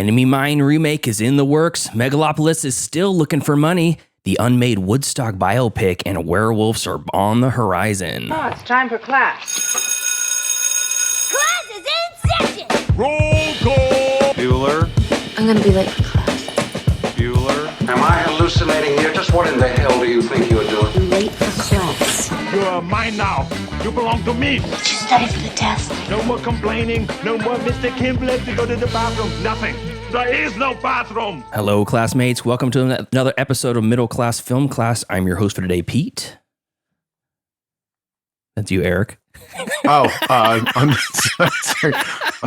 Enemy Mine remake is in the works. Megalopolis is still looking for money. The unmade Woodstock biopic and Werewolves are on the horizon. Oh, it's time for class. Class is in session! Roll call! Bueller. I'm gonna be late for class. Bueller. Am I hallucinating here? Just what in the hell do you think you're doing? I'm late for class. You are mine now. You belong to me. Did you study for the test? No more complaining. No more Mr. Kim left to go to the bathroom. Nothing. There is no bathroom. Hello, classmates. Welcome to another episode of Middle Class Film Class. I'm your host for today, Pete. That's you, Eric. On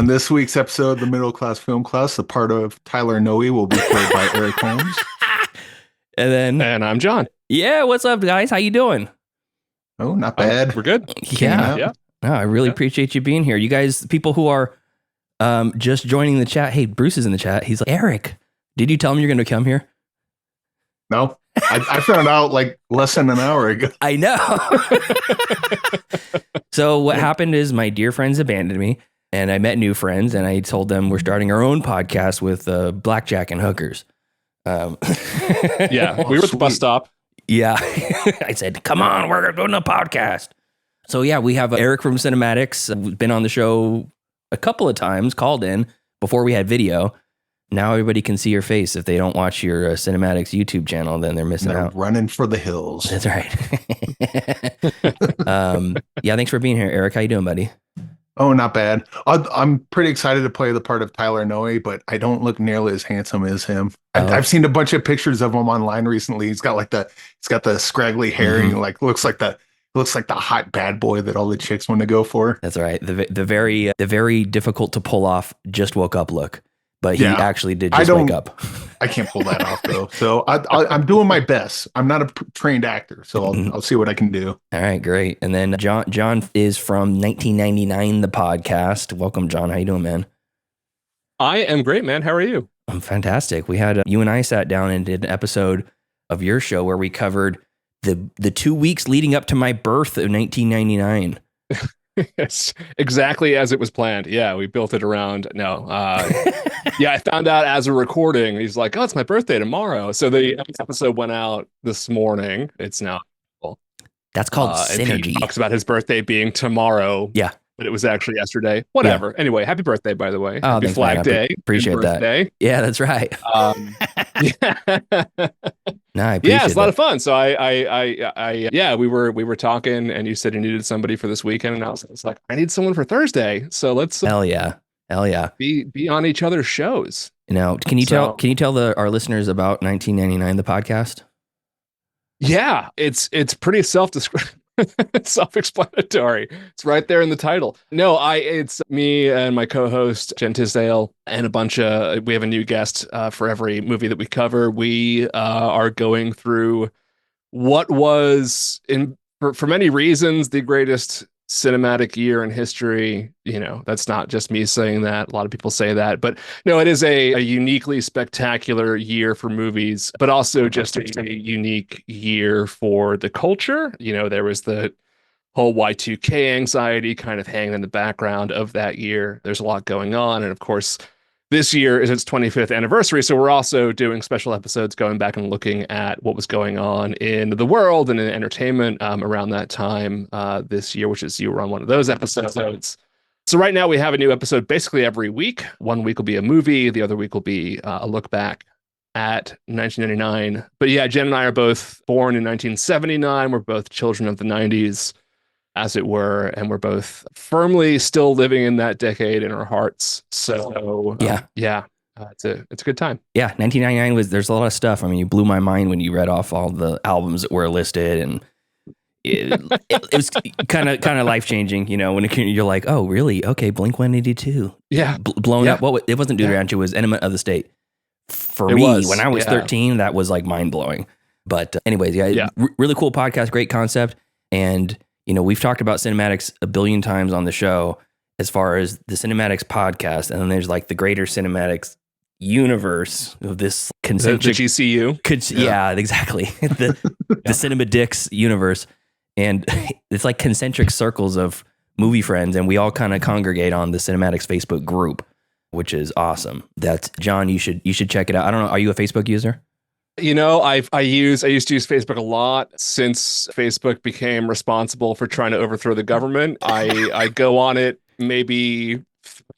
this week's episode of the Middle Class Film Class, the part of Tyler Noe will be played by Eric Holmes. And I'm John. Yeah, what's up, guys? How you doing? Oh, not bad. We're good. Yeah. No, I really appreciate you being here. You guys, people who are just joining the chat. Hey, Bruce is in the chat. He's like, Eric, did you tell him you're going to come here? No, I found out like less than an hour ago. I know. So what happened is my dear friends abandoned me and I met new friends and I told them we're starting our own podcast with blackjack and hookers. Yeah, we were at the bus stop. Yeah. I said, come on, we're doing a podcast. So yeah, we have Eric from Cinnemaddicts, been on the show a couple of times, called in before we had video. Now everybody can see your face. If they don't watch your Cinnemaddicts YouTube channel, then they're missing out. Running for the hills. That's right. Yeah, thanks for being here, Eric. How you doing, buddy? Oh, not bad. I'm pretty excited to play the part of Tyler Noe, but I don't look nearly as handsome as him. I've seen a bunch of pictures of him online recently. He's got the scraggly hair and looks like the hot bad boy that all the chicks want to go for. That's right. The very difficult to pull off just woke up look, but he actually did just wake up. I can't pull that off though. So I'm doing my best. I'm not a trained actor, so I'll see what I can do. All right, great. And then John is from 1999, the podcast. Welcome, John. How you doing, man? I am great, man. How are you? I'm fantastic. We had you and I sat down and did an episode of your show where we covered the 2 weeks leading up to my birth of 1999. Yes, exactly as it was planned. Yeah, we built it around. Yeah, I found out as we're recording. He's like, "Oh, it's my birthday tomorrow." So the episode went out this morning. It's now. That's called synergy. He talks about his birthday being tomorrow. Yeah, but it was actually yesterday. Whatever. Yeah. Anyway, happy birthday, by the way. Oh, happy Flag Day. Appreciate that. Yeah, that's right. No, I appreciate it's a lot of fun. So we were talking, and you said you needed somebody for this weekend, and I was like, I need someone for Thursday. So let's hell yeah, be on each other's shows. Now, can you tell our listeners about 1999, the podcast? Yeah, it's pretty self-explanatory. It's right there in the title. No, it's me and my co-host Jen Tisdale and we have a new guest for every movie that we cover. We are going through what was for many reasons the greatest cinematic year in history. You know, that's not just me saying that. A lot of people say that, but no, it is a uniquely spectacular year for movies, but also just a unique year for the culture. You know, there was the whole Y2K anxiety kind of hanging in the background of that year. There's a lot going on. And of course, this year is its 25th anniversary. So we're also doing special episodes going back and looking at what was going on in the world and in entertainment around that time this year, which is you were on one of those episodes. So right now we have a new episode basically every week. One week will be a movie. The other week will be a look back at 1999. But yeah, Jen and I are both born in 1979. We're both children of the 90s, as it were, and we're both firmly still living in that decade in our hearts. So it's a good time. Yeah, 1999 there's a lot of stuff. I mean, you blew my mind when you read off all the albums that were listed, and it was kind of life changing. You know, when you're like, oh, really? Okay, Blink-182. Yeah, blown up. What it wasn't Dude Rancho, it was Enema of the State. For me, when I was 13, that was like mind blowing. But anyways, really cool podcast, great concept, and. You know, we've talked about Cinnemaddicts a billion times on the show as far as the Cinnemaddicts podcast. And then there's like the greater Cinnemaddicts universe of this concentric... The GCU? Yeah, exactly. The Cinnemaddicts universe. And it's like concentric circles of movie friends. And we all kind of congregate on the Cinnemaddicts Facebook group, which is awesome. That's John. You should check it out. I don't know. Are you a Facebook user? I used to use Facebook a lot since Facebook became responsible for trying to overthrow the government. I go on it maybe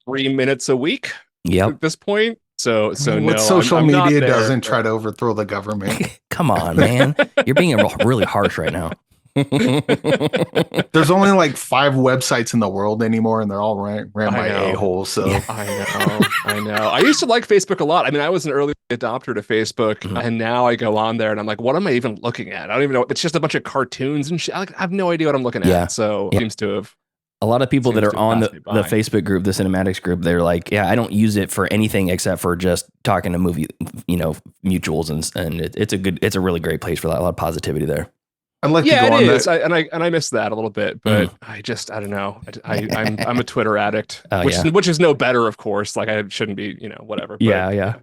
3 minutes a week. Yep. At this point. So what social media doesn't try to overthrow the government? Come on, man. You're being really harsh right now. There's only like 5 websites in the world anymore, and they're all ran by a-holes. So I know. I used to like Facebook a lot. I mean, I was an early adopter to Facebook, and now I go on there and I'm like, what am I even looking at? I don't even know. It's just a bunch of cartoons and shit. I have no idea what I'm looking at. So it seems to have. A lot of people that are on the Facebook group, the Cinnemaddicts group, they're like, yeah, I don't use it for anything except for just talking to movie, mutuals, and it's a really great place for that. A lot of positivity there. I'd like to go on is. I miss that a little bit, but I don't know. I'm a Twitter addict, which is no better, of course. Like I shouldn't be, whatever. But, yeah.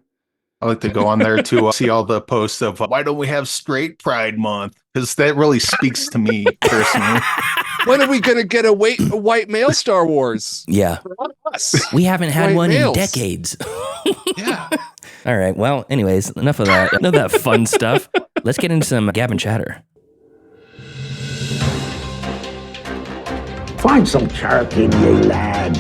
I like to go on there to see all the posts of why don't we have straight Pride Month? Because that really speaks to me personally. When are we going to get a white male Star Wars? Yeah. We haven't had white one males. in decades. Yeah. All right. Well, anyways, enough of that. Enough of that fun stuff. Let's get into some gab and chatter. Find some charity, ye lad.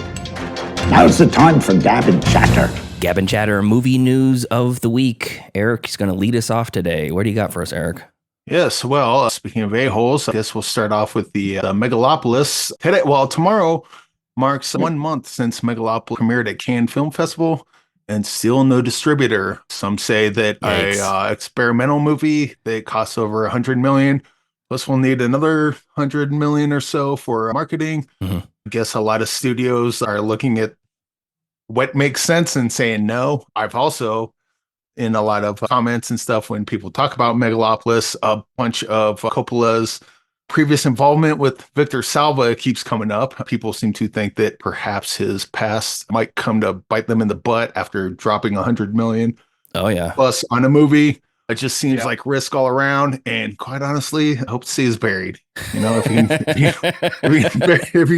Now's the time for gab and chatter. Gab and chatter movie news of the week. Eric's going to lead us off today. What do you got for us, Eric? Yes, well, speaking of a-holes, I guess we'll start off with the Megalopolis. Tomorrow marks 1 month since Megalopolis premiered at Cannes Film Festival, and still no distributor. Some say that a experimental movie that costs over $100 million. Plus, we'll need another $100 million or so for marketing. I guess a lot of studios are looking at what makes sense and saying no. I've also, in a lot of comments and stuff, when people talk about Megalopolis, a bunch of Coppola's previous involvement with Victor Salva keeps coming up. People seem to think that perhaps his past might come to bite them in the butt after dropping $100 million. Oh, yeah. Plus on a movie. It just seems like risk all around, and quite honestly, I hope to see is buried. If you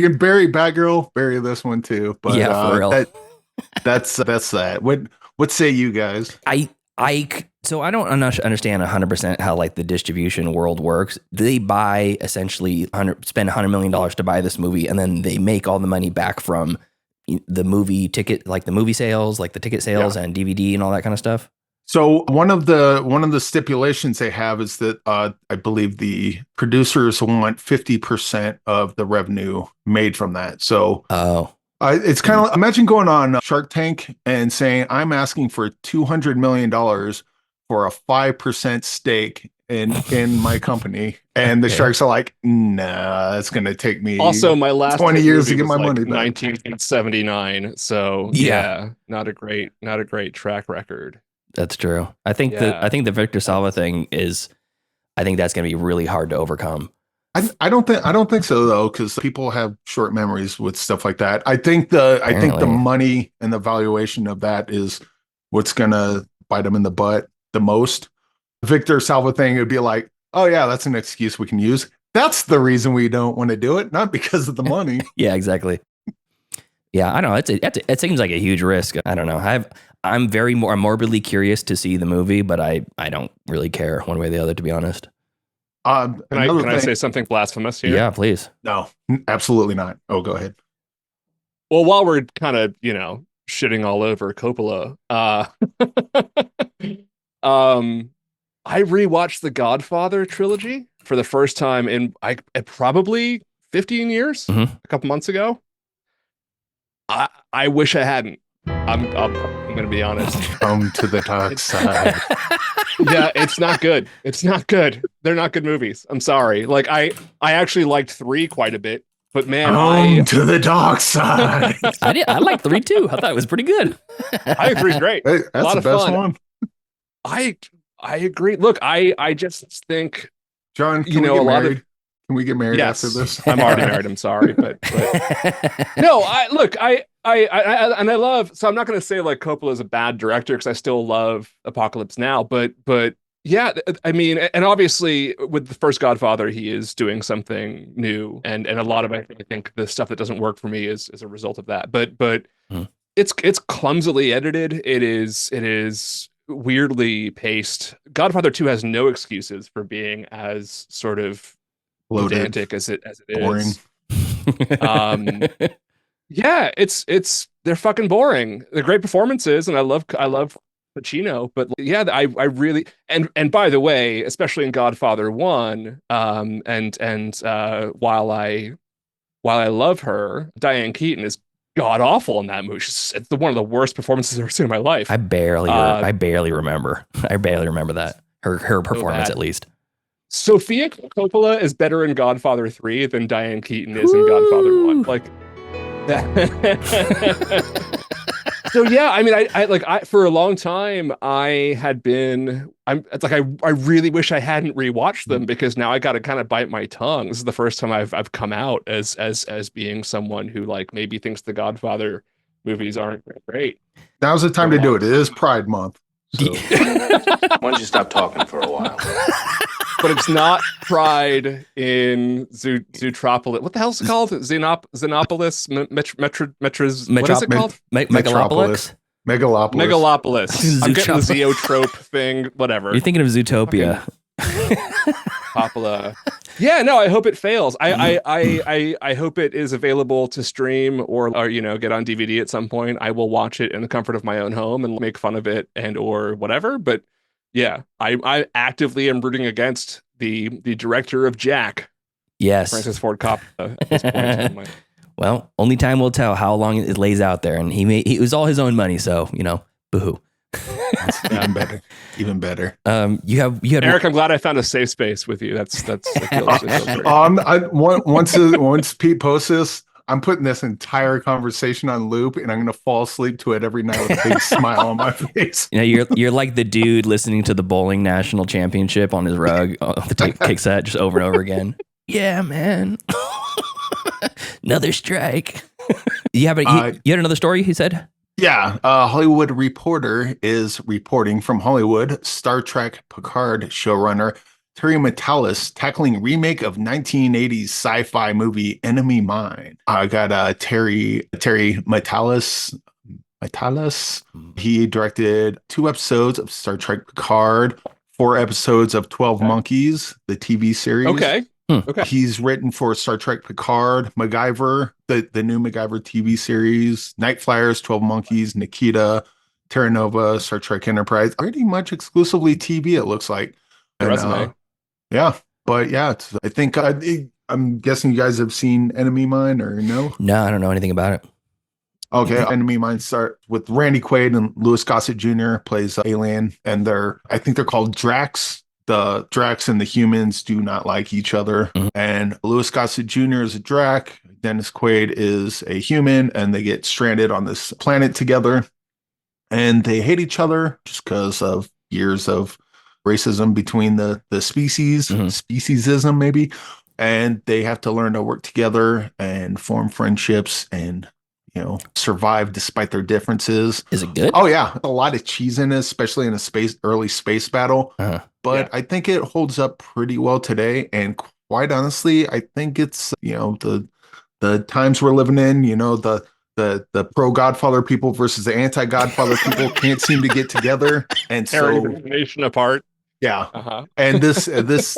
can bury Batgirl, bury this one too. But for real. That's that. What say you guys? So I don't understand 100% how like the distribution world works. They buy essentially spend $100 million to buy this movie, and then they make all the money back from the movie ticket, like the movie sales, like the ticket sales and DVD and all that kind of stuff. So one of the stipulations they have is that I believe the producers want 50% of the revenue made from that. So it's kind of, imagine going on Shark Tank and saying, I'm asking for $200 million for a 5% stake in my company. And the sharks are like, nah, it's going to take me also my last 20 years to get my money back. 1979. So not a great track record. That's true. I think the Victor Salva thing is, I think that's going to be really hard to overcome. I don't think so though, because people have short memories with stuff like that. I think the money and the valuation of that is what's going to bite them in the butt the most. Victor Salva thing would be like, oh yeah, that's an excuse we can use. That's the reason we don't want to do it, not because of the money. Yeah, exactly. Yeah, I don't know. It seems like a huge risk. I don't know. I'm morbidly curious to see the movie, but I don't really care one way or the other, to be honest. Can I say something blasphemous here? Yeah, please. No, absolutely not. Oh, go ahead. Well, while we're kind of, shitting all over Coppola, I rewatched the Godfather trilogy for the first time in probably 15 years, a couple months ago. I wish I hadn't. I'm going to be honest. Come to the dark side. Yeah, it's not good. It's not good. They're not good movies. I'm sorry. Like I actually liked 3 quite a bit, but man, Come to the dark side. I liked 3 too. I thought it was pretty good. I agree. Great. Hey, that's a lot the of best fun. one. I agree. Look, I just think, John, can we get married? Can we get married after this? I'm already married. I'm sorry, but no. I love. So I'm not going to say like Coppola is a bad director because I still love Apocalypse Now. But yeah, I mean, and obviously with the first Godfather, he is doing something new, and a lot of I think the stuff that doesn't work for me is a result of that. But It's clumsily edited. It is weirdly paced. Godfather 2 has no excuses for being as sort of Bloated, pedantic as it boring. is. Yeah, they're fucking boring. They're great performances, and I love Pacino, but yeah, I really, and by the way, especially in Godfather 1, and while I love her, Diane Keaton is god awful in that movie. It's one of the worst performances I've ever seen in my life. I barely remember that. Her performance, at least. Sofia Coppola is better in Godfather 3 than Diane Keaton is in Godfather 1. Like that. So yeah, I mean, I for a long time I really wish I hadn't rewatched them, because now I got to kind of bite my tongue. This is the first time I've come out as being someone who like maybe thinks the Godfather movies aren't great. Now's the time to do it. It is Pride Month. So. Why don't you stop talking for a while? But it's not Pride in Zootropolis. What the hell's it called? Xenopolis? What is it called? Megalopolis? Megalopolis. I'm getting the Zeotrope thing, whatever. You're thinking of Zootopia. Coppola. Yeah, no, I hope it fails. I hope it is available to stream or get on DVD at some point. I will watch it in the comfort of my own home and make fun of it and or whatever. But yeah, I actively am rooting against the director of Jack. Yes, Francis Ford Coppola. At this point. Well, only time will tell how long it lays out there, and it was all his own money, so boo-hoo. Even better. You had Eric. I'm glad I found a safe space with you. That's once Pete posts this, I'm putting this entire conversation on loop, and I'm going to fall asleep to it every night with a big smile on my face. You're like the dude listening to the bowling national championship on his rug, the tape set just over and over again. Yeah, man. Another strike. You had another story, he said? Yeah, Hollywood Reporter is reporting from Hollywood. Star Trek Picard showrunner Terry Matalas tackling remake of 1980s sci-fi movie Enemy Mine. I got Terry Matalas. He directed 2 episodes of Star Trek Picard, 4 episodes of 12 Monkeys, the TV series. Okay. He's written for Star Trek Picard, MacGyver, the new MacGyver TV series, Night Flyers, 12 Monkeys, Nikita, Terra Nova, Star Trek Enterprise. Pretty much exclusively TV, it looks like. Resume. Yeah, but yeah, I think I'm guessing you guys have seen Enemy Mine, or no? No, I don't know anything about it. Okay, Enemy Mine starts with Randy Quaid and Louis Gossett Jr. plays Alien, and I think they're called Drax. The Drax and the humans do not like each other. Mm-hmm. And Louis Gossett Jr. is a Drac. Dennis Quaid is a human, and they get stranded on this planet together. And they hate each other just because of years of racism between the species, speciesism maybe. And they have to learn to work together and form friendships and survive despite their differences. Is it good? Oh yeah, a lot of cheese in it, especially in a early space battle. But I think it holds up pretty well today. And quite honestly, I think it's the times we're living in. The pro Godfather people versus the anti Godfather people can't seem to get together, and tearing the nation apart. Yeah, and this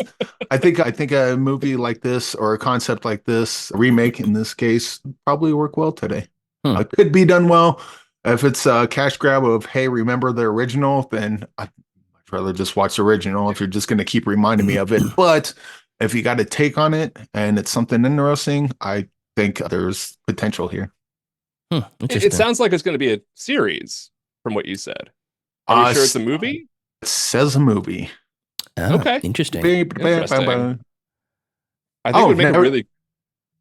I think a movie like this, or a concept like this, a remake in this case, probably work well today. It could be done well. If it's a cash grab of, hey, remember the original, then I'd rather just watch the original if you're just going to keep reminding me of it. But if you got a take on it and it's something interesting, I think there's potential here. It sounds like it's going to be a series from what you said. Are you sure it's a movie? It says a movie. Oh, okay. Interesting. I think it would make a really...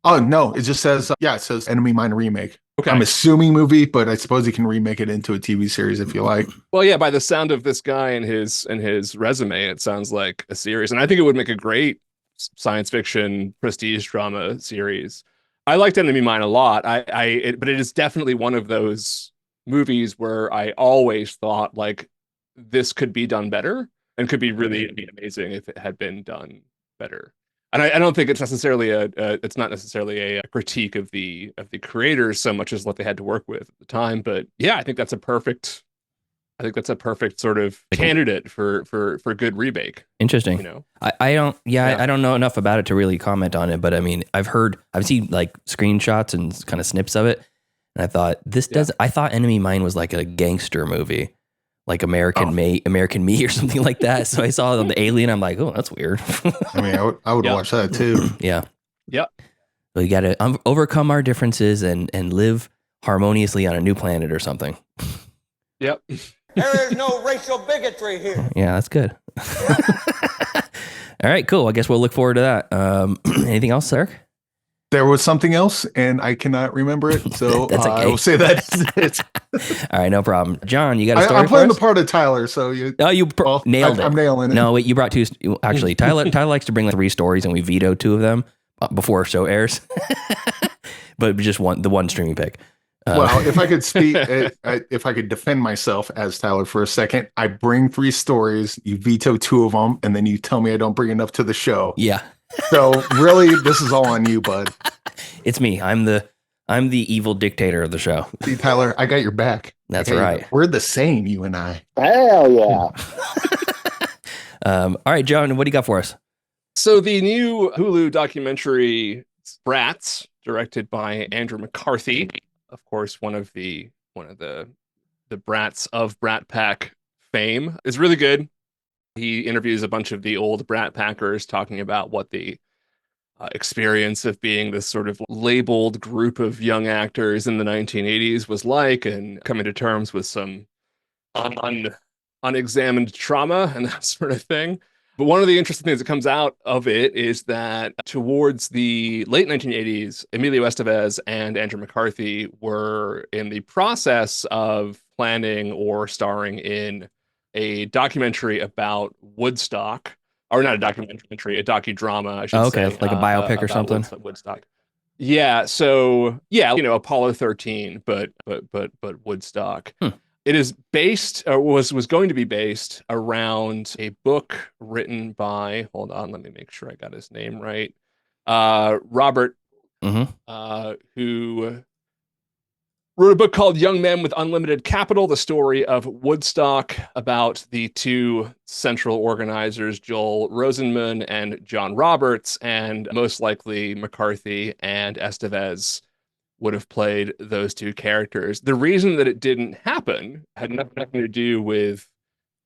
Oh, no. It just says, it says Enemy Mine remake. Okay. I'm assuming movie, but I suppose you can remake it into a TV series if you like. Well, yeah, by the sound of this guy and his resume, it sounds like a series. And I think it would make a great science fiction prestige drama series. I liked Enemy Mine a lot. But it is definitely one of those movies where I always thought like this could be done better and could be really amazing if it had been done better. And I don't think it's necessarily it's not necessarily a critique of the creators so much as what they had to work with at the time. But yeah, I think that's a perfect sort of candidate for good remake. Interesting. You know, I don't know enough about it to really comment on it, but I mean, I've seen like screenshots and kind of snips of it, and I thought I thought Enemy Mine was like a gangster movie, like American Me or something like that. So I saw the Alien, I'm like, oh, that's weird. I mean, I would watch that too. Yeah. Yep. So you got to overcome our differences and live harmoniously on a new planet or something. Yep. There is no racial bigotry here. Yeah, that's good. All right, cool. I guess we'll look forward to that. Anything else, Eric? There was something else, and I cannot remember it, so That's okay. I will say that it's All right, no problem. John, you got a story I'm playing for the us? part of Tyler, so you nailed it. I'm nailing it. No, wait, you brought two. Actually, Tyler likes to bring like 3 stories, and we veto 2 of them before a show airs. But just the one streaming pick. Well, if I could speak, if I could defend myself as Tyler for a second, I bring 3 stories, you veto 2 of them, and then you tell me I don't bring enough to the show. Yeah. So really, this is all on you, bud. It's me. I'm the evil dictator of the show. See, Tyler, I got your back. That's right. We're the same, you and I. Hell yeah. All right, John, what do you got for us? So the new Hulu documentary Brats, directed by Andrew McCarthy, of course, one of the brats of Brat Pack fame, is really good. He interviews a bunch of the old Brat Packers talking about what the experience of being this sort of labeled group of young actors in the 1980s was like, and coming to terms with some unexamined trauma and that sort of thing. But one of the interesting things that comes out of it is that towards the late 1980s, Emilio Estevez and Andrew McCarthy were in the process of planning or starring in a documentary about Woodstock, or not a documentary, a docudrama, I should say. Like a biopic or something. Woodstock. Yeah. So yeah, Apollo 13, but Woodstock. It is based, or was going to be based around a book written by, hold on, let me make sure I got his name right. Robert, who wrote a book called Young Men with Unlimited Capital, the story of Woodstock, about the 2 central organizers, Joel Rosenman and John Roberts, and most likely McCarthy and Estevez would have played those 2 characters. The reason that it didn't happen had nothing to do with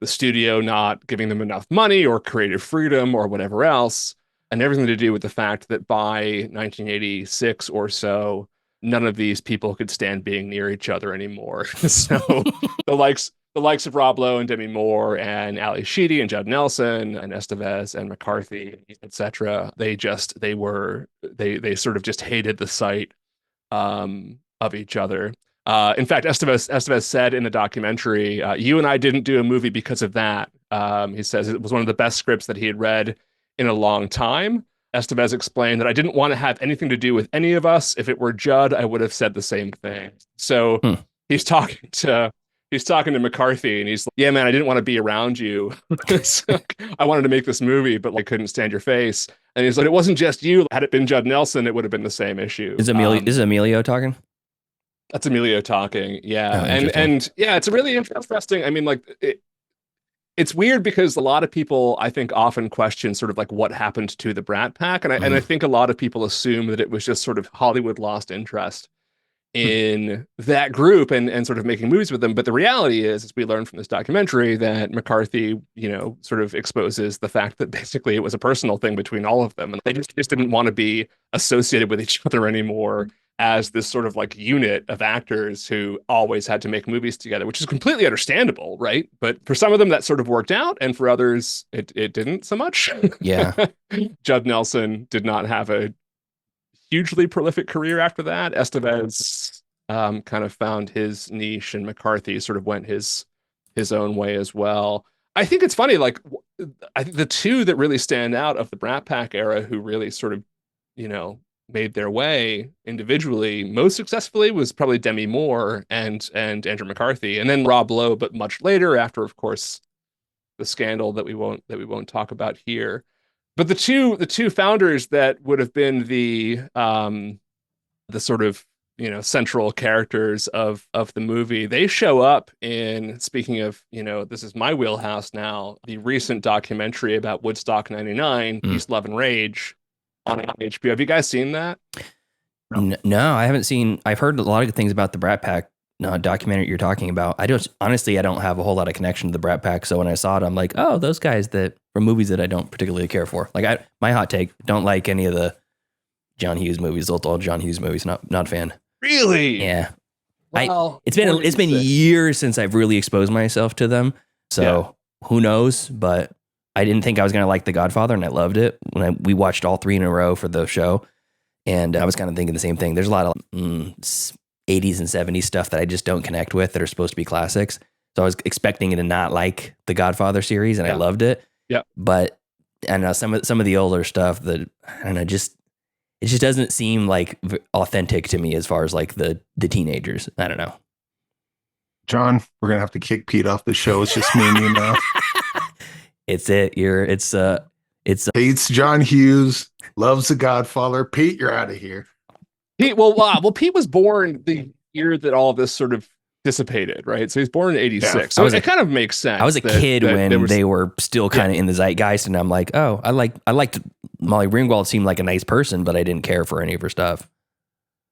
the studio not giving them enough money or creative freedom or whatever else, and everything to do with the fact that by 1986 or so, none of these people could stand being near each other anymore. So the likes of Rob Lowe and Demi Moore and Ali Sheedy and Judd Nelson and Estevez and McCarthy, etc. They sort of just hated the sight of each other. In fact, Estevez said in the documentary, you and I didn't do a movie because of that. He says it was one of the best scripts that he had read in a long time. Estevez explained that I didn't want to have anything to do with any of us. If it were Judd, I would have said the same thing. So he's talking to McCarthy, and he's like, yeah, man, I didn't want to be around you. I wanted to make this movie, but I couldn't stand your face. And he's like, it wasn't just you. Had it been Judd Nelson, it would have been the same issue. Is Emilio talking? That's Emilio talking. Yeah. And yeah, it's really interesting. I mean, it's weird because a lot of people, I think, often question sort of like what happened to the Brat Pack. And I think a lot of people assume that it was just sort of Hollywood lost interest in that group and sort of making movies with them. But the reality is, as we learned from this documentary, that McCarthy, sort of exposes the fact that basically it was a personal thing between all of them. And they just didn't want to be associated with each other anymore as this sort of like unit of actors who always had to make movies together, which is completely understandable, right? But for some of them that sort of worked out, and for others it didn't so much. Yeah. Judd Nelson did not have a hugely prolific career after that. Estevez kind of found his niche, and McCarthy sort of went his own way as well. I think it's funny, like I think the 2 that really stand out of the Brat Pack era who really sort of, made their way individually most successfully was probably Demi Moore and Andrew McCarthy, and then Rob Lowe, but much later, after, of course, the scandal that we won't talk about here. But the two founders that would have been the sort of, central characters of the movie, they show up in, speaking of, this is my wheelhouse now, the recent documentary about Woodstock 99, Peace, Love, and Rage on HBO. Have you guys seen that? No, I haven't seen. I've heard a lot of things about the Brat Pack documentary you're talking about. I don't have a whole lot of connection to the Brat Pack. So when I saw it, I'm like, oh, those guys that from movies that I don't particularly care for. Like my hot take, don't like any of the John Hughes movies, old John Hughes movies. Not a fan. Really? Yeah. Well, it's been years since I've really exposed myself to them. So who knows? But I didn't think I was going to like The Godfather, and I loved it when we watched all 3 in a row for the show. And I was kind of thinking the same thing. There's a lot of 80s and 70s stuff that I just don't connect with that are supposed to be classics. So I was expecting it to not like the Godfather series, and I loved it. Yeah. But I don't know, some of the older stuff that, I don't know, it just doesn't seem like authentic to me as far as like the teenagers. I don't know. John, we're going to have to kick Pete off the show. It's just me and you now. It's John Hughes, loves The Godfather. Pete, you're out of here. Pete, Pete was born the year that all this sort of dissipated, right? So he's born in 86. Yeah. So it kind of makes sense. I was a kid when they were still kind of in the zeitgeist, and I'm like, oh, I liked Molly Ringwald. Seemed like a nice person, but I didn't care for any of her stuff.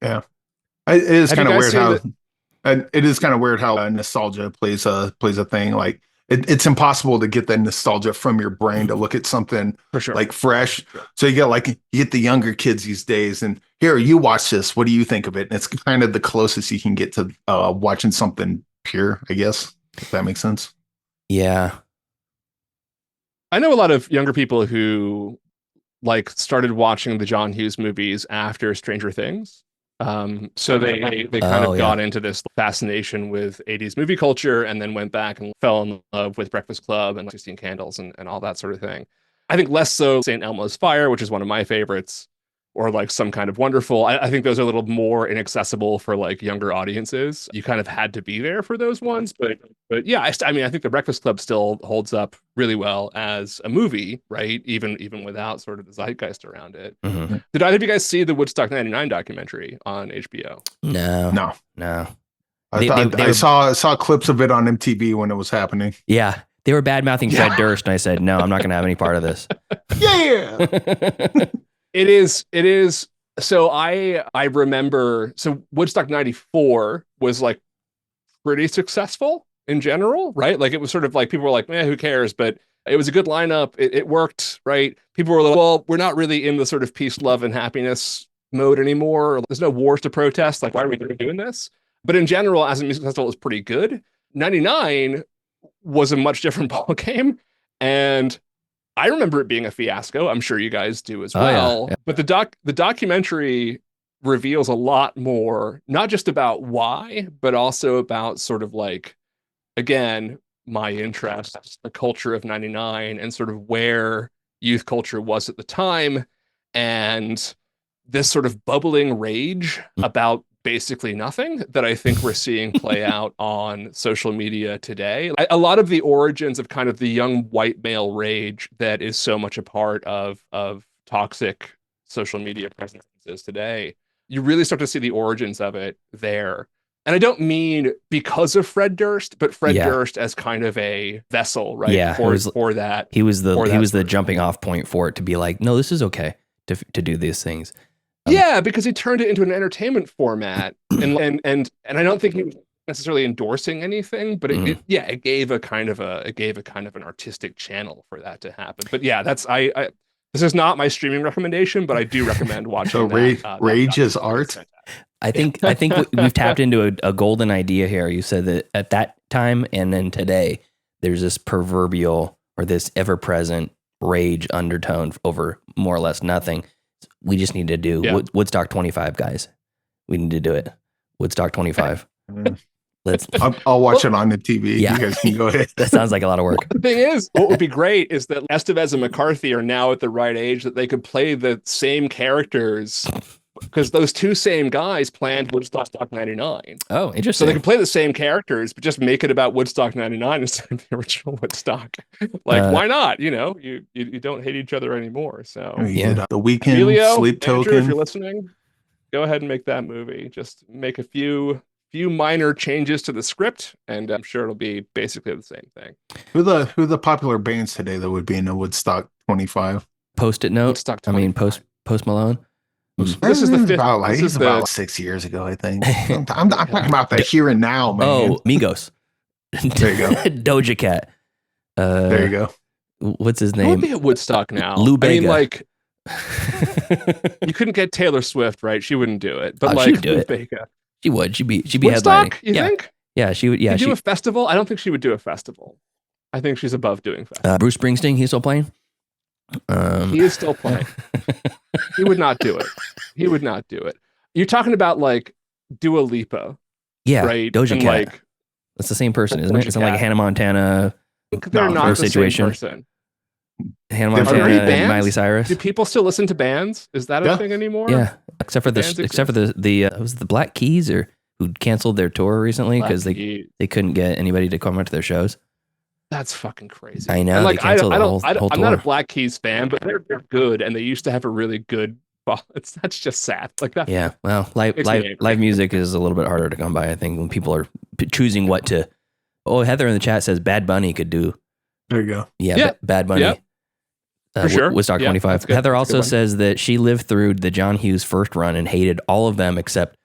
Yeah, it is kind of weird how nostalgia plays a thing. Like it's impossible to get that nostalgia from your brain to look at something for sure, like fresh. So you get the younger kids these days, and here, you watch this. What do you think of it? And it's kind of the closest you can get to watching something pure, I guess, if that makes sense. Yeah. I know a lot of younger people who started watching the John Hughes movies after Stranger Things. So they kind of got into this fascination with 80s movie culture, and then went back and fell in love with Breakfast Club and 16 Candles and all that sort of thing. I think less so St. Elmo's Fire, which is one of my favorites, or like Some Kind of Wonderful. I think those are a little more inaccessible for like younger audiences. You kind of had to be there for those ones. But yeah, I think The Breakfast Club still holds up really well as a movie, right? Even without sort of the zeitgeist around it. Mm-hmm. Did either of you guys see the Woodstock 99 documentary on HBO? No. I saw clips of it on MTV when it was happening. Yeah. They were bad-mouthing Fred Durst, and I said, no, I'm not going to have any part of this. Yeah. It is. So I remember, so Woodstock 94 was like pretty successful in general, right? Like it was sort of like, people were like, who cares? But it was a good lineup. It worked, right? People were like, well, we're not really in the sort of peace, love, and happiness mode anymore. There's no wars to protest. Like, why are we doing this? But in general, as a music festival, it was pretty good. 99 was a much different ballgame. And I remember it being a fiasco. I'm sure you guys do as well. Yeah. But the documentary reveals a lot more, not just about why, but also about sort of like, again, my interest, the culture of 99, and sort of where youth culture was at the time, and this sort of bubbling rage about basically nothing that I think we're seeing play out on social media today. A lot of the origins of kind of the young white male rage that is so much a part of toxic social media presences today, you really start to see the origins of it there. And I don't mean because of Fred Durst, but Fred Durst as kind of a vessel, right? Yeah, for that. He was the jumping off point for it to be like, no, this is okay to do these things. Yeah, because he turned it into an entertainment format, and I don't think he was necessarily endorsing anything, but it gave a kind of an artistic channel for that to happen. But yeah, that's this is not my streaming recommendation, but I do recommend watching. So rage is art. I think we've tapped into a golden idea here. You said that at that time and then today, there's this proverbial or this ever-present rage undertone over more or less nothing. We just need to do Woodstock 25, guys. We need to do it. Woodstock 25. I'll watch it on the TV. Yeah. You guys can go ahead. That sounds like a lot of work. The thing is, what would be great is that Estevez and McCarthy are now at the right age that they could play the same characters because those two same guys planned Woodstock 99. Oh, So interesting. they can play the same characters, but just make it about Woodstock 99 instead of the original Woodstock. Why not? You know, you don't hate each other anymore. So Yeah. The Weekend, Emilio, Sleep Andrew, Token. if you're listening, go ahead and make that movie. Just make a few minor changes to the script, and I'm sure it'll be basically the same thing. Who the popular bands today that would be in a Woodstock 25? Post-it note. Woodstock I mean, 25. Post Malone. This is the fifth. This is about 6 years ago, I think. I'm talking about the here and now, man. Oh, Migos. There you go. Doja Cat. There you go. What's his Who would name? be at Woodstock now? Lou I mean, Bega. like, you couldn't get Taylor Swift, right? She wouldn't do it. But Oh, like, she would do Lou it. Bega. She would. She'd be Woodstock, headlining. you think? Yeah, she would. Yeah, She'd she. do a festival? I don't think she would do a festival. I think she's above doing festivals. Bruce Springsteen. He's still playing. He is still playing. He would not do it. He would not do it. You're talking about like Dua Lipa, Yeah, right? Doja And, Cat. like, That's the same person, isn't it? Doja It's like Cat. Hannah Montana. they're No, not her the situation. same person. Hannah Are there Montana any and bands? Miley Cyrus. Do people still listen to bands? Is that a Yeah. thing anymore? Yeah, except for Bands the was it the Black Keys or who canceled their tour recently because Black they Keys. couldn't get anybody to come out to their shows. That's fucking crazy. I know, And, they like, canceled the whole I'm not a tour. Black Keys fan, but they're good, and they used to have a really good. That's just sad. Like that. Yeah, well, live Makes me angry. live music is a little bit harder to come by. I think when people are choosing what to. Oh, Heather in the chat says Bad Bunny could do. There you go. Yeah, Yeah. Bad Bunny. Yeah. For sure. Woodstock Yeah, 25. that's good. Heather That's a good also one. says that she lived through the John Hughes first run and hated all of them except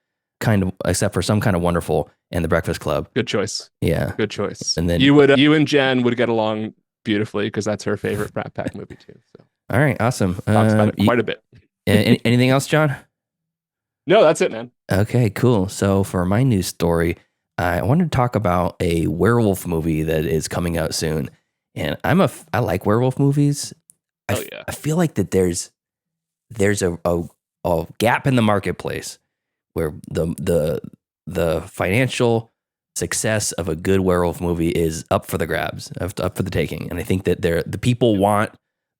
for Some Kind of Wonderful and The Breakfast Club. Good choice. Yeah. Good choice. And then- you and Jen would get along beautifully because that's her favorite Rat Pack movie too. So All right. Awesome. talks about it quite a bit. Anything else, John? No, that's it, man. Okay, cool. So for my news story, I wanted to talk about a werewolf movie that is coming out soon. And I like werewolf movies. Oh yeah. I feel like that there's a gap in the marketplace where the financial success of a good werewolf movie is up for the grabs, up for the taking. And I think that the people want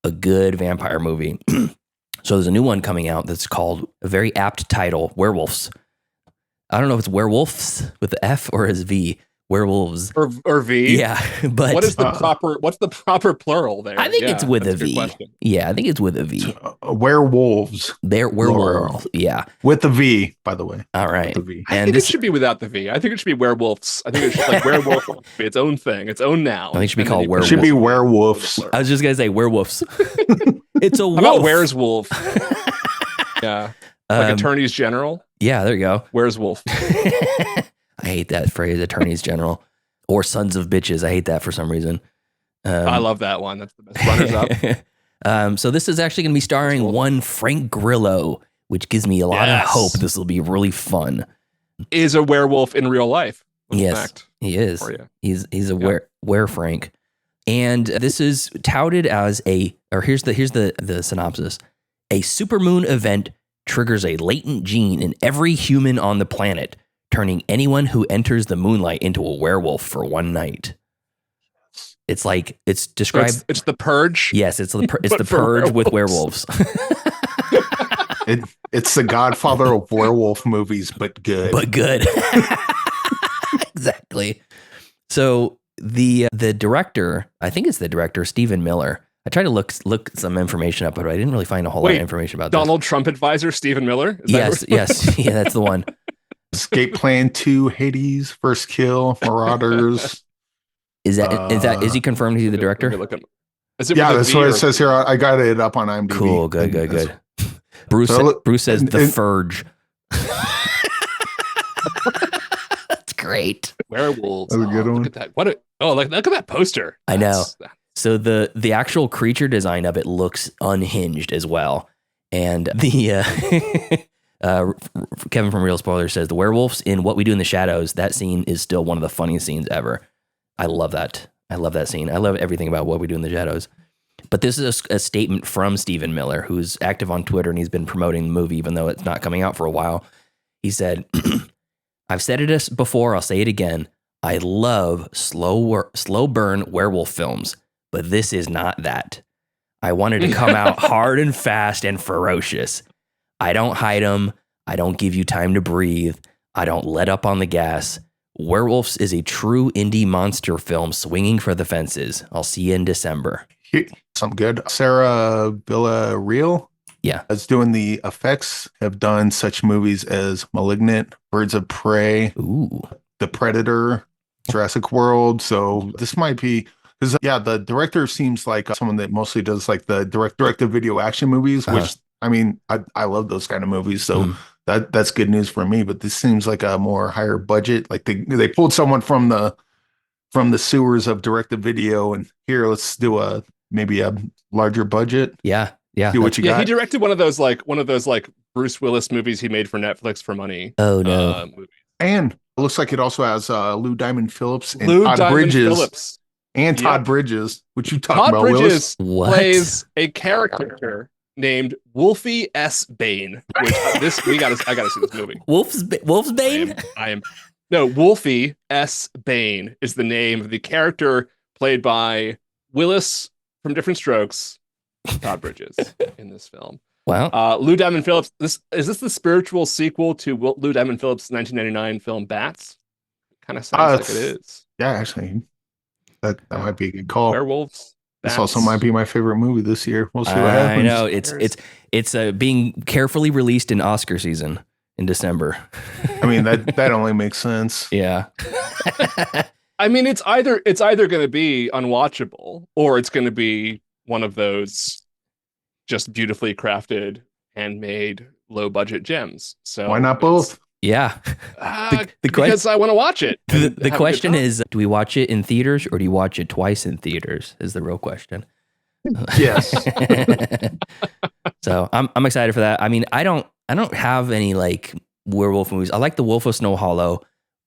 a good vampire movie. So there's a new one coming out that's called a very apt title, Werewolves. I don't know if it's werewolves with the F or as V. Werewolves. Or V. Yeah, but What's the proper plural there? I think it's with a that's good V. question. Yeah, I think it's with a V. Werewolves They're werewolves. Yeah. with the V, by the way. All right. The V. I think it should be without the V. I think it should be werewolves. I think it should like werewolf be its own thing, its own noun. I think it should be And then called you- werewolf. Should be werewolves. I was just gonna say werewolves. It's a How wolf. about where's wolf? Yeah. Like attorneys general. Yeah, there you go. Where's wolf? I hate that phrase, attorneys general or sons of bitches. I hate that for some reason. I love that one. That's the best. Runners up. So this is actually going to be starring one Frank Grillo, which gives me a lot of Yes. hope. This will be really fun. Is a werewolf in real life. Fun Yes, fact he is. for you. He's a were Frank, and this is touted as here's the synopsis: a supermoon event triggers a latent gene in every human on the planet, turning anyone who enters the moonlight into a werewolf for one night. It's like it's described. It's the purge. Yes, it's the But for purge with werewolves. It's the Godfather of werewolf movies, but good. But good. Exactly. So the director, I think it's the director, Stephen Miller. I tried to look some information up, but I didn't really find a whole lot of information about Donald Trump advisor Stephen Miller. this. Yes. Yeah, that's the one. Escape Plan 2, Hades, First Kill, Marauders. Is he confirmed he's the director? Yeah, that's what it says here. I got it up on IMDb. Cool. Good. Bruce says the Furge. That's great. Werewolves. That's a good one. Look at that. Look at that poster. I know. So the actual creature design of it looks unhinged as well. And the Kevin from Real Spoiler says the werewolves in What We Do in the Shadows, that scene is still one of the funniest scenes ever. I love that. I love that scene. I love everything about What We Do in the Shadows. But this is a statement from Stephen Miller, who's active on Twitter, and he's been promoting the movie, even though it's not coming out for a while. He said, I've said it before, I'll say it again. I love slow burn werewolf films, but this is not that. I wanted to come out hard and fast and ferocious. I don't hide them. I don't give you time to breathe. I don't let up on the gas. Werewolves is a true indie monster film swinging for the fences. I'll see you in December. Something good. Sarah Villarreal. Yeah. Is doing the effects, have done such movies as Malignant, Birds of Prey, The Predator, Jurassic World. So this might be, because the director seems like someone that mostly does like the direct-to-video action movies, which I mean, I love those kind of movies. So that's good news for me. But this seems like a more higher budget. Like they pulled someone from the sewers of direct-to-video, and here let's do maybe a larger budget. Yeah. See what you got. He directed one of those Bruce Willis movies he made for Netflix for money. Oh no! And it looks like it also has Lou Diamond Phillips and Todd Bridges. And Todd Bridges, which you talked about, Willis. Todd Bridges plays a character named Wolfie S. Bane. Which I gotta see this movie. Wolf's Bane. No, Wolfie S. Bane is the name of the character played by Willis from Different Strokes. Todd Bridges in this film. Wow. Lou Diamond Phillips. Is this the spiritual sequel to Lou Diamond Phillips' 1999 film Bats? Kind of sounds like it is. Yeah, actually, that might be a good call. Werewolves. This also might be my favorite movie this year. We'll see what happens. I know it's being carefully released in Oscar season in December. I mean that only makes sense. Yeah. I mean, it's either going to be unwatchable or it's going to be one of those just beautifully crafted, handmade, low budget gems. So why not both? Yeah. Because I want to watch it. The question is, do we watch it in theaters or do you watch it twice in theaters? Is the real question. Yes. So I'm excited for that. I mean, I don't have any like werewolf movies. I like The Wolf of Snow Hollow,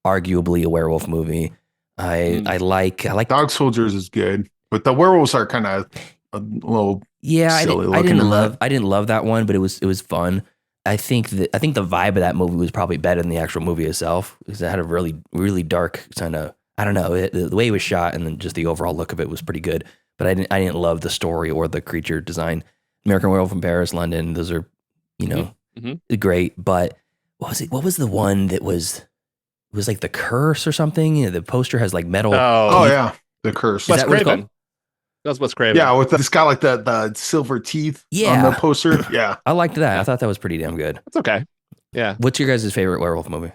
arguably a werewolf movie. I like Dog Soldiers is good, but the werewolves are kind of a little silly I didn't love that one, but it was fun. I think the vibe of that movie was probably better than the actual movie itself, because it had a really, really dark kind of, I don't know, the way it was shot and then just the overall look of it was pretty good. But I didn't love the story or the creature design. American Werewolf in Paris, London, those are, great. But what was the one that was, it was like The Curse or something? The poster has like metal. Oh yeah, The Curse. Wes Craven. That's Wes Craven. Yeah, it's got like the silver teeth on the poster. Yeah. I liked that. I thought that was pretty damn good. That's okay. Yeah. What's your guys' favorite werewolf movie?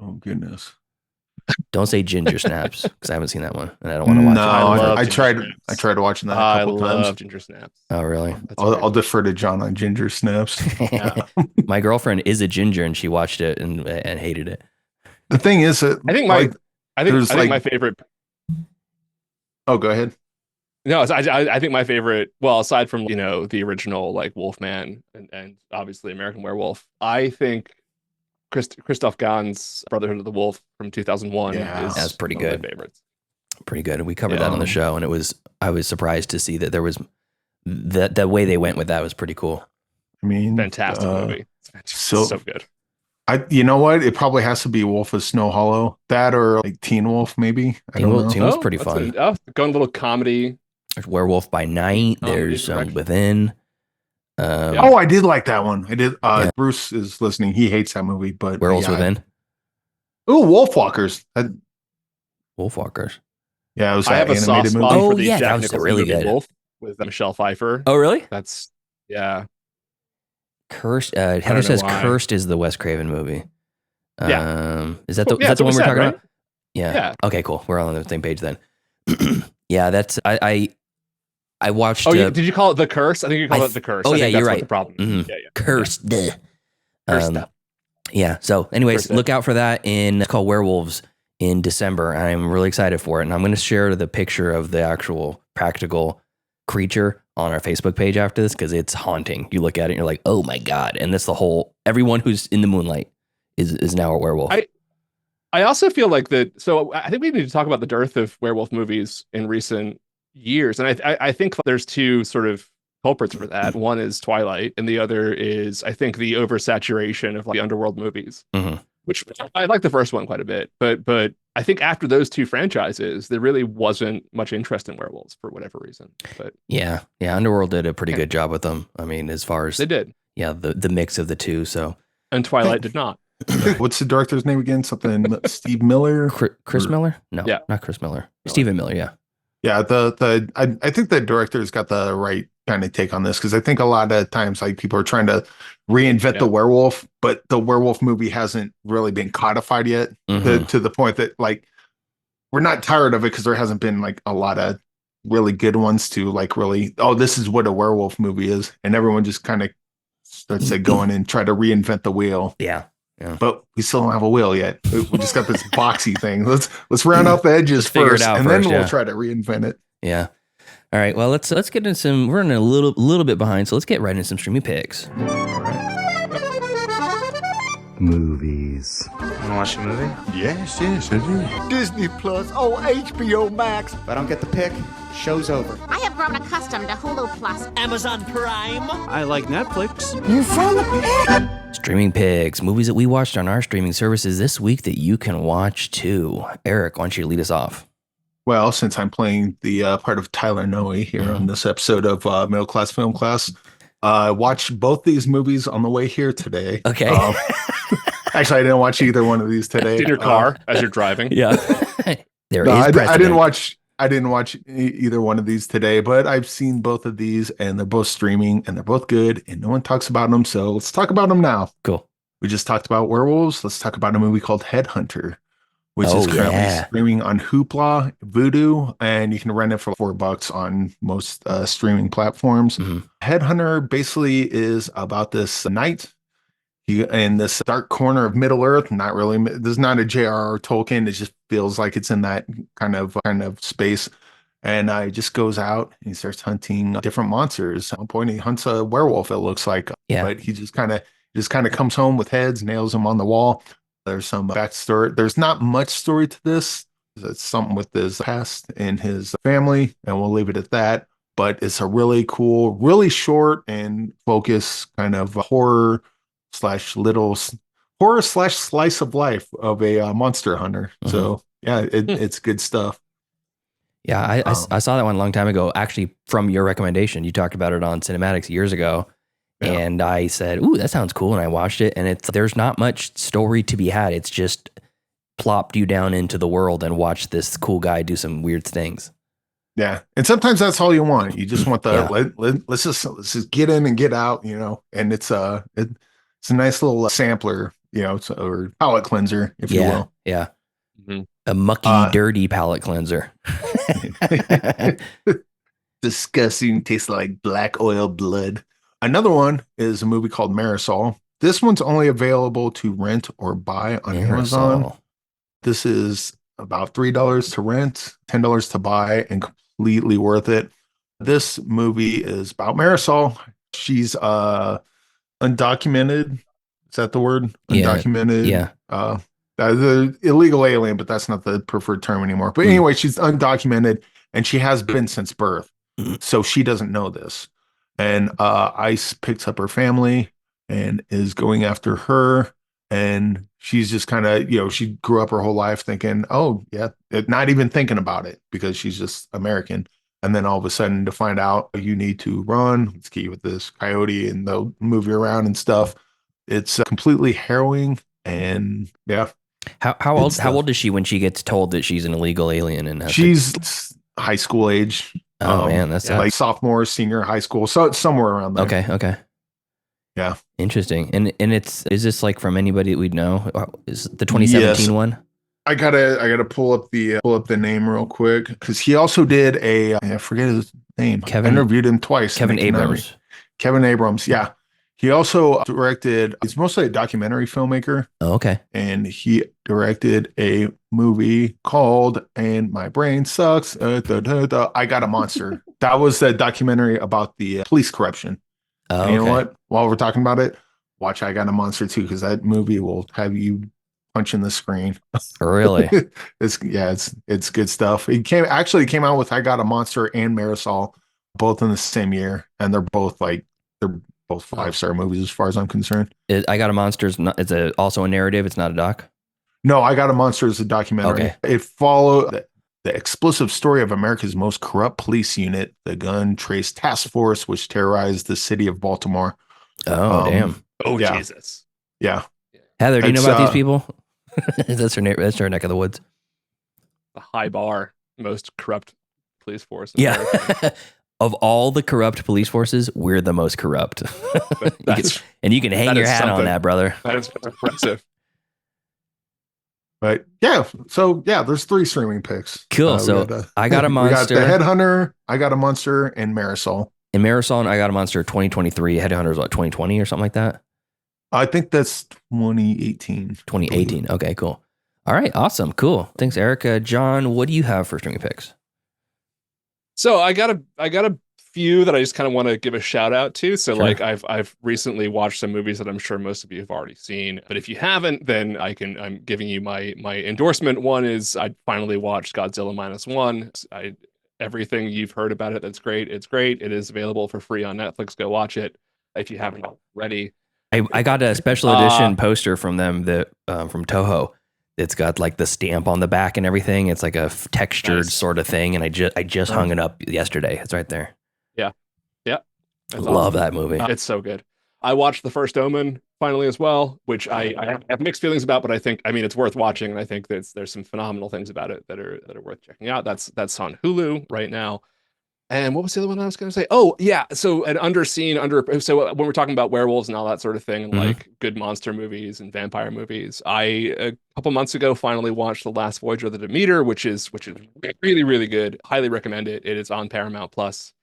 Oh goodness. Don't say Ginger Snaps, because I haven't seen that one and I don't want to watch it. No, I tried watching that a couple times. I love Ginger Snaps. Oh really? I'll defer to John on Ginger Snaps. My girlfriend is a ginger and she watched it and hated it. The thing is that I think my favorite. Oh, go ahead. No, I think my favorite, well, aside from, the original like Wolfman and obviously American Werewolf, I think Christoph Gahn's Brotherhood of the Wolf from 2001 that's pretty good. One of my favorites. Pretty good. We covered that on the show, and I was surprised to see that there was the way they went with that was pretty cool. I mean, fantastic movie. So good. You know what? It probably has to be Wolf of Snow Hollow. That or like Teen Wolf, maybe. Teen Wolf's pretty fun. Going a little comedy. There's Werewolf by Night. There's Within. I did like that one. I did. Bruce is listening. He hates that movie, but Werewolves Within. Wolfwalkers. Wolfwalkers. Yeah, it was I have a soft spot for the Jack Nicholson really good Wolf with Michelle Pfeiffer. Oh, really? That's Cursed. Heather says Cursed is the Wes Craven movie. Is that the one we're talking about? Yeah. Okay, cool. We're all on the same page then. Yeah, that's I watched. Oh, did you call it The Curse? I think you called it The Curse. Oh, yeah, you're right. The problem. Mm-hmm. Yeah. Cursed. Yeah. So, anyways, look out for that it's called Werewolves in December. I'm really excited for it, and I'm going to share the picture of the actual practical creature on our Facebook page after this, because it's haunting. You look at it and you're like, oh my God. And that's everyone who's in the moonlight is now a werewolf. I also feel like so I think we need to talk about the dearth of werewolf movies in recent years. And I think there's two sort of culprits for that. One is Twilight, and the other is, I think, the oversaturation of the underworld movies, which I like the first one quite a bit. But I think after those two franchises, there really wasn't much interest in werewolves for whatever reason. But yeah, Underworld did a pretty good job with them. I mean, as far as they did, the mix of the two. So and Twilight did not. What's the director's name again? Something Steve Miller? Chris Miller? No, not Chris Miller. Stephen Miller. Yeah. Yeah, I think the director's got the right kind of take on this, because I think a lot of times like people are trying to reinvent the werewolf, but the werewolf movie hasn't really been codified yet to the point that like we're not tired of it, because there hasn't been like a lot of really good ones to like really, oh, this is what a werewolf movie is, and everyone just kind of starts to go in and try to reinvent the wheel. Yeah. But we still don't have a wheel yet. We just got this boxy thing. Let's round out the edges first, and then we'll try to reinvent it. Yeah. All right. Well, let's get into some. We're running a little bit behind, so let's get right into some streaming picks. All right. Movies. Wanna watch a movie? Yes, I do. Disney Plus, HBO Max. If I don't get the pick, show's over. I have grown accustomed to Hulu Plus. Amazon Prime. I like Netflix. You found the pick. Streaming picks, movies that we watched on our streaming services this week that you can watch too. Eric, why don't you lead us off? Well, since I'm playing the part of Tyler Noe here on this episode of Middle Class Film Class, watched both these movies on the way here today. Okay. Actually, I didn't watch either one of these today. In your car as you're driving. Yeah. I didn't watch either one of these today, but I've seen both of these, and they're both streaming, and they're both good, and no one talks about them. So let's talk about them now. Cool. We just talked about werewolves. Let's talk about a movie called Headhunter, which is currently streaming on Hoopla, Vudu, and you can rent it for $4 on most streaming platforms. Headhunter basically is about this knight in this dark corner of Middle Earth. Not really. There's not a J.R.R. Tolkien. It just feels like it's in that kind of space. And he just goes out and he starts hunting different monsters. At one point, he hunts a werewolf. It looks like, but he just kind of comes home with heads, nails them on the wall. There's some backstory. There's not much story to this. It's something with his past and his family, and we'll leave it at that. But it's a really cool, really short and focused kind of horror slash slice of life of a monster hunter. So yeah, it's good stuff. Yeah, I saw that one a long time ago, actually from your recommendation. You talked about it on Cinnemaddicts years ago. And I said, ooh, that sounds cool. And I watched it, and there's not much story to be had. It's just plopped you down into the world and watch this cool guy do some weird things. Yeah. And sometimes that's all you want. You just want let's just get in and get out, and it's a nice little sampler, or palate cleanser, if you will. Yeah. A mucky, dirty palate cleanser. Disgusting. Tastes like black oil blood. Another one is a movie called Marisol. This one's only available to rent or buy on Amazon. This is about $3 to rent, $10 to buy, and completely worth it. This movie is about Marisol. She's undocumented. Is that the word? Undocumented. Yeah. The illegal alien, but that's not the preferred term anymore. But anyway, she's undocumented, and she has been since birth. So she doesn't know this. And ICE picks up her family and is going after her. And she's just kind of, she grew up her whole life thinking, oh, yeah, not even thinking about it because she's just American. And then all of a sudden to find out you need to run, let's get you with this coyote, and they'll move you around and stuff. It's completely harrowing. And yeah. How old is she when she gets told that she's an illegal alien? And she's high school age. Oh man, that's like sophomore, senior high school. So it's somewhere around there. Okay. Yeah. Interesting. And is this like from anybody that we'd know? Is it the 2017 one? I gotta pull up the name real quick, because he also did I forget his name. I interviewed him twice. Kevin Abrams. Kevin Abrams, yeah. He also directed, he's mostly a documentary filmmaker. Oh, okay. And he directed a movie called And My Brain Sucks. I Got a Monster. That was the documentary about the police corruption. Oh, and you know what? While we're talking about it, watch I Got a Monster too, because that movie will have you punching the screen. Really? It's good stuff. It came out with I Got a Monster and Marisol both in the same year, and they're both 5-star movies as far as I'm concerned. I Got a Monster it's also a narrative. It's not a doc. No, I Got a Monster is a documentary. Okay. It followed the explosive story of America's most corrupt police unit, the Gun Trace Task Force, which terrorized the city of Baltimore. Oh, damn. Oh, yeah. Jesus. Yeah. Heather, do you know about these people? That's her neck of the woods. The high bar, most corrupt police force. Yeah. Of all the corrupt police forces, we're the most corrupt. And you can hang your hat on that, brother. That is impressive. But yeah, so yeah, there's 3 streaming picks. Cool. So I got a monster. We got The Headhunter, I got a monster, and Marisol. And Marisol and I got a monster 2023. Headhunter is what, 2020 or something like that? I think that's 2018. 2018. Okay, cool. All right, awesome, cool. Thanks, Erica. John, what do you have for streaming picks? So I got a few that I just kind of want to give a shout out to. So Sure. like I've recently watched some movies that I'm sure most of you have already seen, but if you haven't, then I'm giving you my endorsement. One is I finally watched Godzilla -1. Everything you've heard about it, that's great. It's great. It is available for free on Netflix. Go watch it if you haven't already. I got a special edition poster from them that from Toho. It's got like the stamp on the back and everything. It's like a textured sort of thing, and I just hung it up yesterday. It's right there. Yeah. Love that movie. It's so good. I watched The First Omen finally as well, which I have mixed feelings about, but I think, I mean, it's worth watching, and I think there's some phenomenal things about it that are worth checking out. That's on Hulu right now. And what was the other one I was going to say? Oh, yeah. So an so when we're talking about werewolves and all that sort of thing, and like good monster movies and vampire movies, I a couple months ago finally watched The Last Voyage of the Demeter, which is really, really good. Highly recommend it. It is on Paramount Plus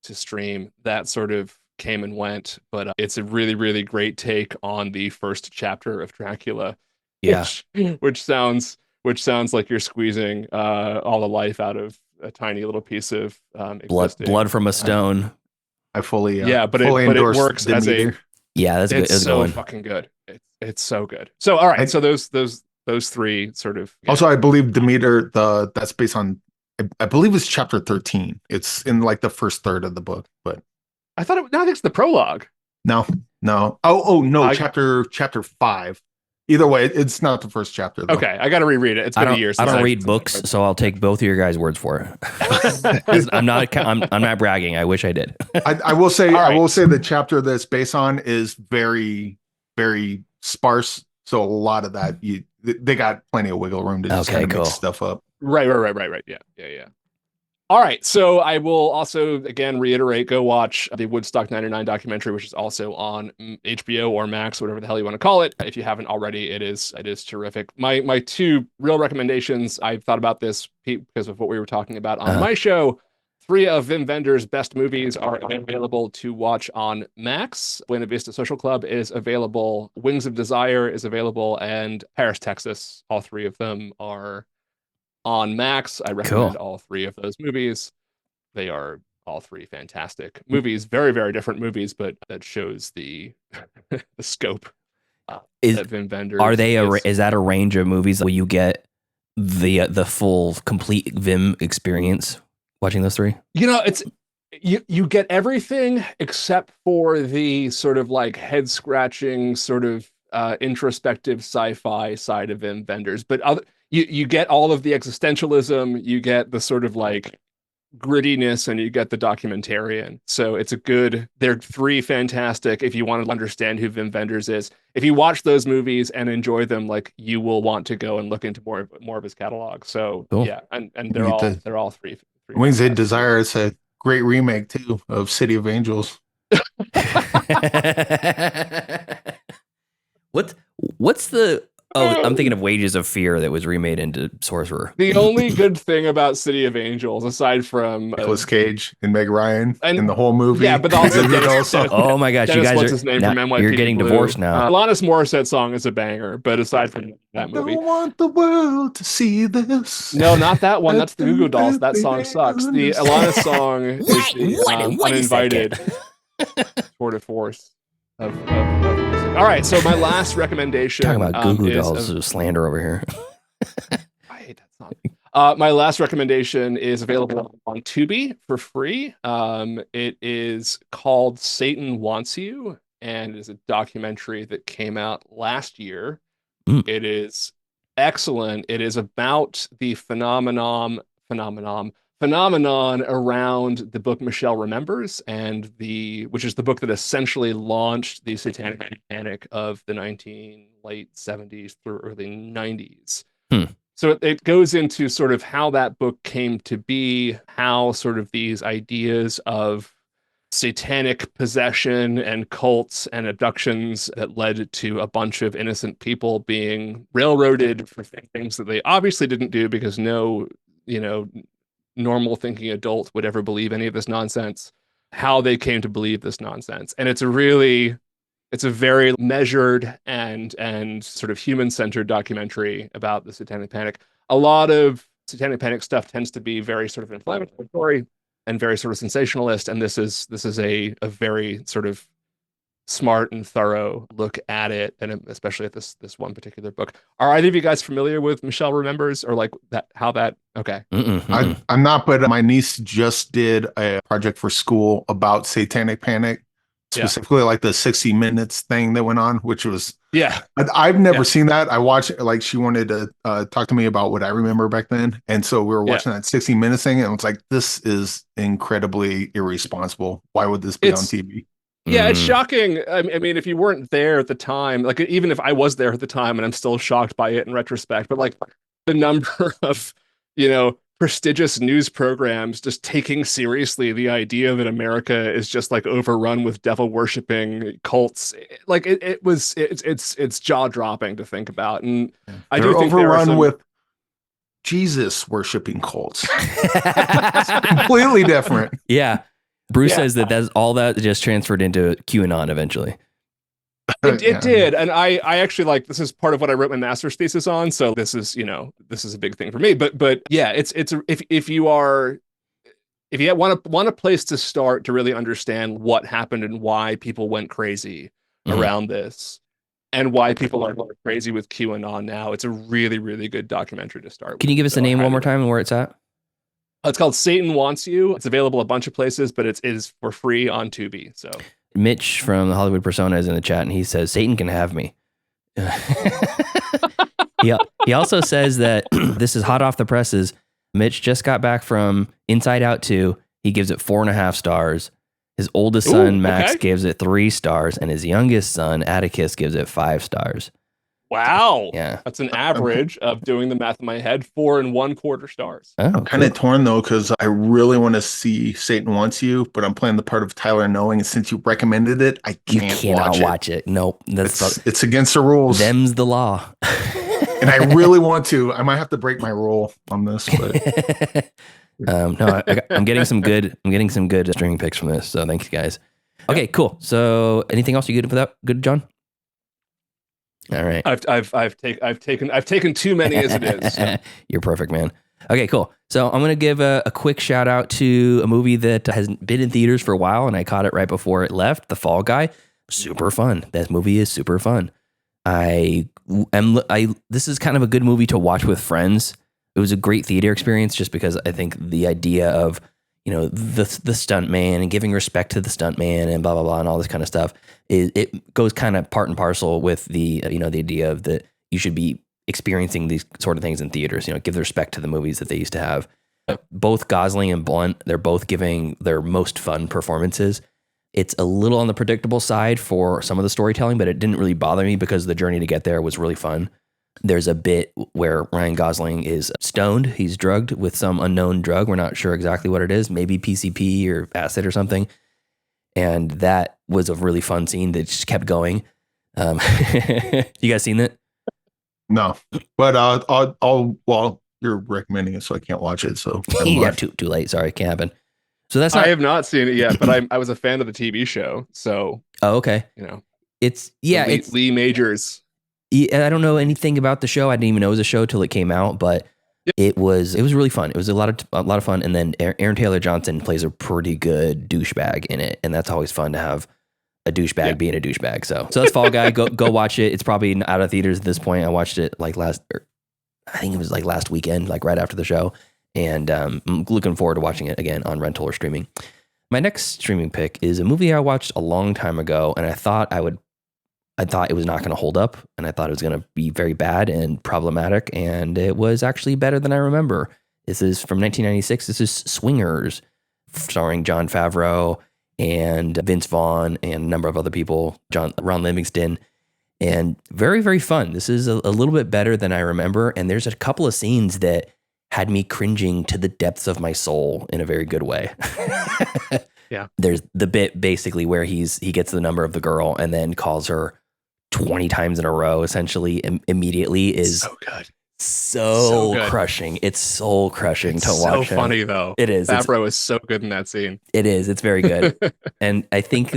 to stream. That sort of came and went, but it's a really, really great take on the first chapter of Dracula. Yeah, which sounds like you're squeezing all the life out of a tiny little piece of blood from a stone. I fully but it works as a that's good. It's so fucking good. It's so good. So all right, so those 3 sort of. Yeah. Also, I believe Demeter, that's based on, I believe it's chapter 13. It's in like the first third of the book, but I thought I think it's the prologue. No. Oh no, chapter 5. Either way, it's not the first chapter, though. Okay, I got to reread it. It's been a year since I don't read books, so I'll take both of your guys' words for it. I'm not bragging. I wish I did. I will say the chapter that's based on is very, very sparse. So a lot of that they got plenty of wiggle room to just kind of mix stuff up. Right. Yeah. All right, so I will also, again, reiterate, go watch the Woodstock 99 documentary, which is also on HBO or Max, whatever the hell you want to call it. If you haven't already, it is terrific. My 2 real recommendations, I've thought about this because of what we were talking about on my show. 3 of Wim Wenders' best movies are available to watch on Max. Buena Vista Social Club is available. Wings of Desire is available. And Paris, Texas. All 3 of them are on Max. I recommend all 3 of those movies. They are all 3 fantastic movies. Very, very different movies, but that shows the the scope that Wim Wenders. Are they is that a range of movies? Will you get the full complete Vim experience watching those 3? You know, it's you get everything except for the sort of like head scratching sort of introspective sci-fi side of Wim Wenders, but you get all of the existentialism, you get the sort of like grittiness, and you get the documentarian. So they're 3 fantastic. If you want to understand who Wim Wenders is, if you watch those movies and enjoy them, like you will want to go and look into more of his catalog. So yeah, and they're all 3. Wings of Desire is a great remake too of City of Angels. What's the I'm thinking of Wages of Fear that was remade into Sorcerer. The only good thing about City of Angels, aside from Nicolas Cage and Meg Ryan in the whole movie. Yeah, but also oh my gosh, you guys what's his name from NYPD you're getting Blue. divorced now. Alanis Morissette song is a banger, but aside from that movie, I don't want the world to see this. No, not that one. That's the Goo Goo Dolls. That song sucks. The Alanis song is the Uninvited tour de force of all right, so my last recommendation. Talking about Goo Goo Dolls is slander over here. I hate that song. My last recommendation is available on Tubi for free. It is called Satan Wants You, and it is a documentary that came out last year. It is excellent. It is about the phenomenon phenomenon around the book Michelle Remembers, which is the book that essentially launched the satanic panic of the late 70s through early 90s. So it goes into sort of how that book came to be, how sort of these ideas of satanic possession and cults and abductions that led to a bunch of innocent people being railroaded for things that they obviously didn't do, because no, normal thinking adult would ever believe any of this nonsense, how they came to believe this nonsense. And it's a very measured and sort of human-centered documentary about the Satanic Panic. A lot of Satanic Panic stuff tends to be very sort of inflammatory and very sort of sensationalist, and this is a very sort of smart and thorough look at it, and especially at this one particular book. Are either of you guys familiar with Michelle Remembers, or like that? Okay. I'm not, but my niece just did a project for school about Satanic Panic, specifically like the 60 Minutes thing that went on, which was I've never seen that. I watched it, like she wanted to talk to me about what I remember back then, and so we were watching that 60 Minutes thing, and it's like, this is incredibly irresponsible. Why would this be on TV? Yeah, it's shocking. I mean, if you weren't there at the time, like even if I was there at the time, and I'm still shocked by it in retrospect, but like the number of, prestigious news programs just taking seriously the idea that America is just like overrun with devil worshipping cults, like it's jaw dropping to think about. And I do think overrun with Jesus worshiping cults. It's completely different. Yeah. Bruce says that's all that just transferred into QAnon eventually. It did. And I actually this is part of what I wrote my master's thesis on. So this is a big thing for me, but yeah, if you want a place to start to really understand what happened and why people went crazy around this, and why people are going crazy with QAnon now, it's a really, really good documentary to start with. Can you give us the name one more time and where it's at? It's called Satan Wants You. It's available a bunch of places, but it is for free on Tubi. So Mitch from the Hollywood Persona is in the chat, and he says, Satan can have me. He also says that this is hot off the presses. Mitch just got back from Inside Out 2. He gives it 4.5 stars. His oldest son, Max, gives it 3 stars, and his youngest son, Atticus, gives it 5 stars. Wow. Yeah. That's an average of, doing the math in my head, 4.25 stars. Oh, I'm kind of torn though, because I really want to see Satan Wants You, but I'm playing the part of Tyler Noe, and since you recommended it, I cannot watch it. Nope. It's against the rules. Them's the law. And I really want to. I might have to break my rule on this, but no, I'm getting some good streaming picks from this. So thanks, guys. Okay, cool. So anything else you good for that? Good, John? All right. I've taken too many as it is. So. You're perfect, man. Okay, cool. So I'm going to give a quick shout out to a movie that has been in theaters for a while, and I caught it right before it left, The Fall Guy. Super fun. That movie is super fun. This is kind of a good movie to watch with friends. It was a great theater experience just because I think the idea of, the stunt man and giving respect to the stunt man and blah, blah, blah, and all this kind of stuff, it goes kind of part and parcel with the, the idea of that you should be experiencing these sort of things in theaters, give the respect to the movies that they used to have. Both Gosling and Blunt, they're both giving their most fun performances. It's a little on the predictable side for some of the storytelling, but it didn't really bother me because the journey to get there was really fun. There's a bit where Ryan Gosling is stoned. He's drugged with some unknown drug. We're not sure exactly what it is, maybe PCP or acid or something. And that was a really fun scene that just kept going. You guys seen that? No, but I'll you're recommending it, so I can't watch it. So yeah, too late. Sorry, can't happen. So that's I have not seen it yet, but I was a fan of the TV show. So okay, it's Lee Majors. I don't know anything about the show. I didn't even know it was a show till it came out, but it was really fun. It was a lot of fun. And then Aaron Taylor Johnson plays a pretty good douchebag in it, and that's always fun to have a douchebag being a douchebag. So that's Fall Guy. Go watch it. It's probably out of theaters at this point. I watched it last weekend, like right after the show, and I'm looking forward to watching it again on rental or streaming. My next streaming pick is a movie I watched a long time ago, and I thought it was not going to hold up, and I thought it was going to be very bad and problematic, and it was actually better than I remember. This is from 1996. This is Swingers, starring Jon Favreau and Vince Vaughn and a number of other people, Ron Livingston. And very, very fun. This is a little bit better than I remember. And there's a couple of scenes that had me cringing to the depths of my soul in a very good way. Yeah. There's the bit basically where he gets the number of the girl and then calls her 20 times in a row, essentially, immediately is so good. So good. Crushing. It's soul crushing to watch. So funny though. It is. Favreau is so good in that scene. It is. It's very good. And I think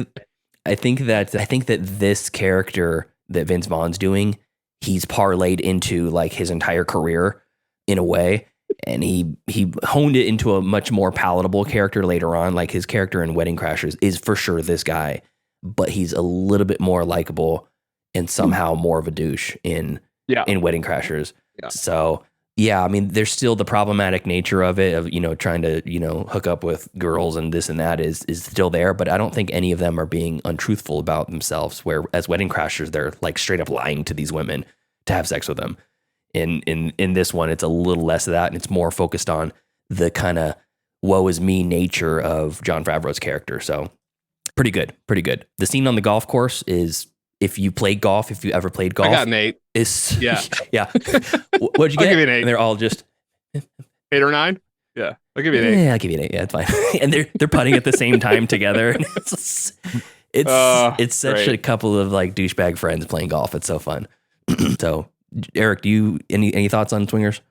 that this character that Vince Vaughn's doing, he's parlayed into like his entire career in a way. And he honed it into a much more palatable character later on. Like his character in Wedding Crashers is for sure this guy, but he's a little bit more likable and somehow more of a douche in Wedding Crashers. Yeah. So yeah, I mean, there's still the problematic nature of it, of, trying to, hook up with girls and this and that is still there. But I don't think any of them are being untruthful about themselves, where as Wedding Crashers, they're like straight up lying to these women to have sex with them. In this one, it's a little less of that, and it's more focused on the kind of woe is me nature of Jon Favreau's character. So pretty good. The scene on the golf course is, if you ever played golf, I got an 8. Is yeah. What'd you get? I'll give you an 8. And they're all just 8 or 9. Yeah, I'll give you an 8. Yeah, I'll give you an 8. Yeah, it's fine. And they're putting at the same time together. It's such great. A couple of like douchebag friends playing golf. It's so fun. So, Eric, do you any thoughts on Swingers?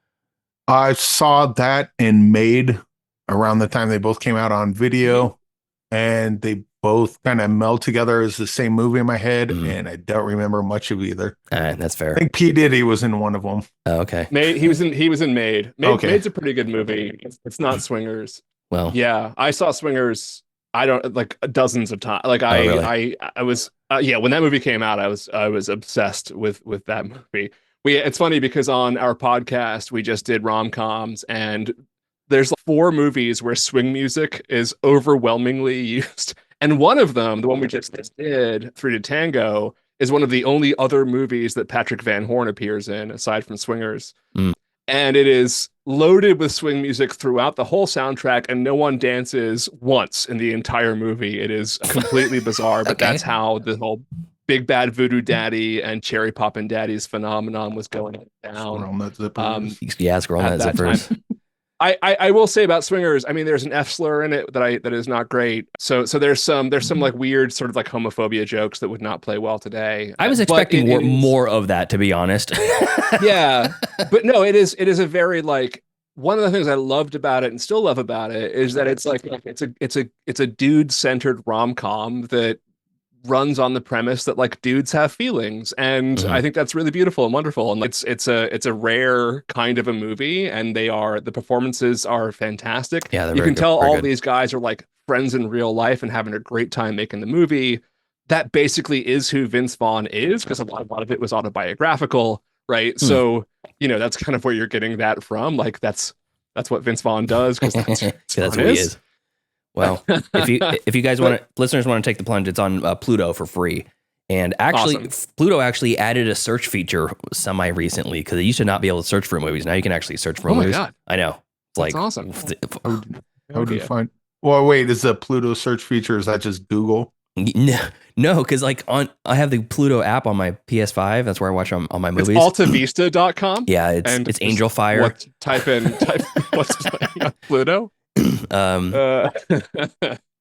I saw that and Made around the time they both came out on video, and they both kind of meld together as the same movie in my head, and I don't remember much of either. That's fair. I think P. Diddy was in one of them. Oh, okay. Made, he was in Made. Okay. Made's a pretty good movie. It's not Swingers. Well, yeah, I saw Swingers. I don't like dozens of times. Like really? I was when that movie came out, I was obsessed with that movie. It's funny because on our podcast we just did rom-coms, and there's 4 movies where swing music is overwhelmingly used. And one of them, the one we just did, 3 to Tango, is one of the only other movies that Patrick Van Horn appears in, aside from Swingers. And it is loaded with swing music throughout the whole soundtrack, and no one dances once in the entire movie. It is completely bizarre, but that's how the whole Big Bad Voodoo Daddy and Cherry Poppin' Daddy's phenomenon was going down. Scroll that zippers. Yeah, scroll that zippers. I will say about Swingers, I mean, there's an F slur in it that is not great. So there's some like weird sort of like homophobia jokes that would not play well today. I was expecting more of that, to be honest. Yeah, but no, it is a very like, one of the things I loved about it and still love about it is that it's like it's a dude centered rom-com that runs on the premise that like dudes have feelings, and I think that's really beautiful and wonderful, and it's a rare kind of a movie, and the performances are fantastic. Yeah, you can tell all these guys are like friends in real life and having a great time making the movie. That basically is who Vince Vaughn is, because a lot of it was autobiographical, right? So that's kind of where you're getting that from. Like that's what Vince Vaughn does, because that's what he is. Well, if you guys listeners want to take the plunge, it's on Pluto for free. And actually, awesome. Pluto actually added a search feature semi recently, because it used to not be able to search for movies. Now you can actually search for movies. Oh my God. I know. It's like, that's awesome. How do you find? Well, wait, is the Pluto search feature, is that just Google? No, because like I have the Pluto app on my PS5. That's where I watch on my movies. It's altavista.com. Yeah, it's Angel Fire. Type what's Pluto. All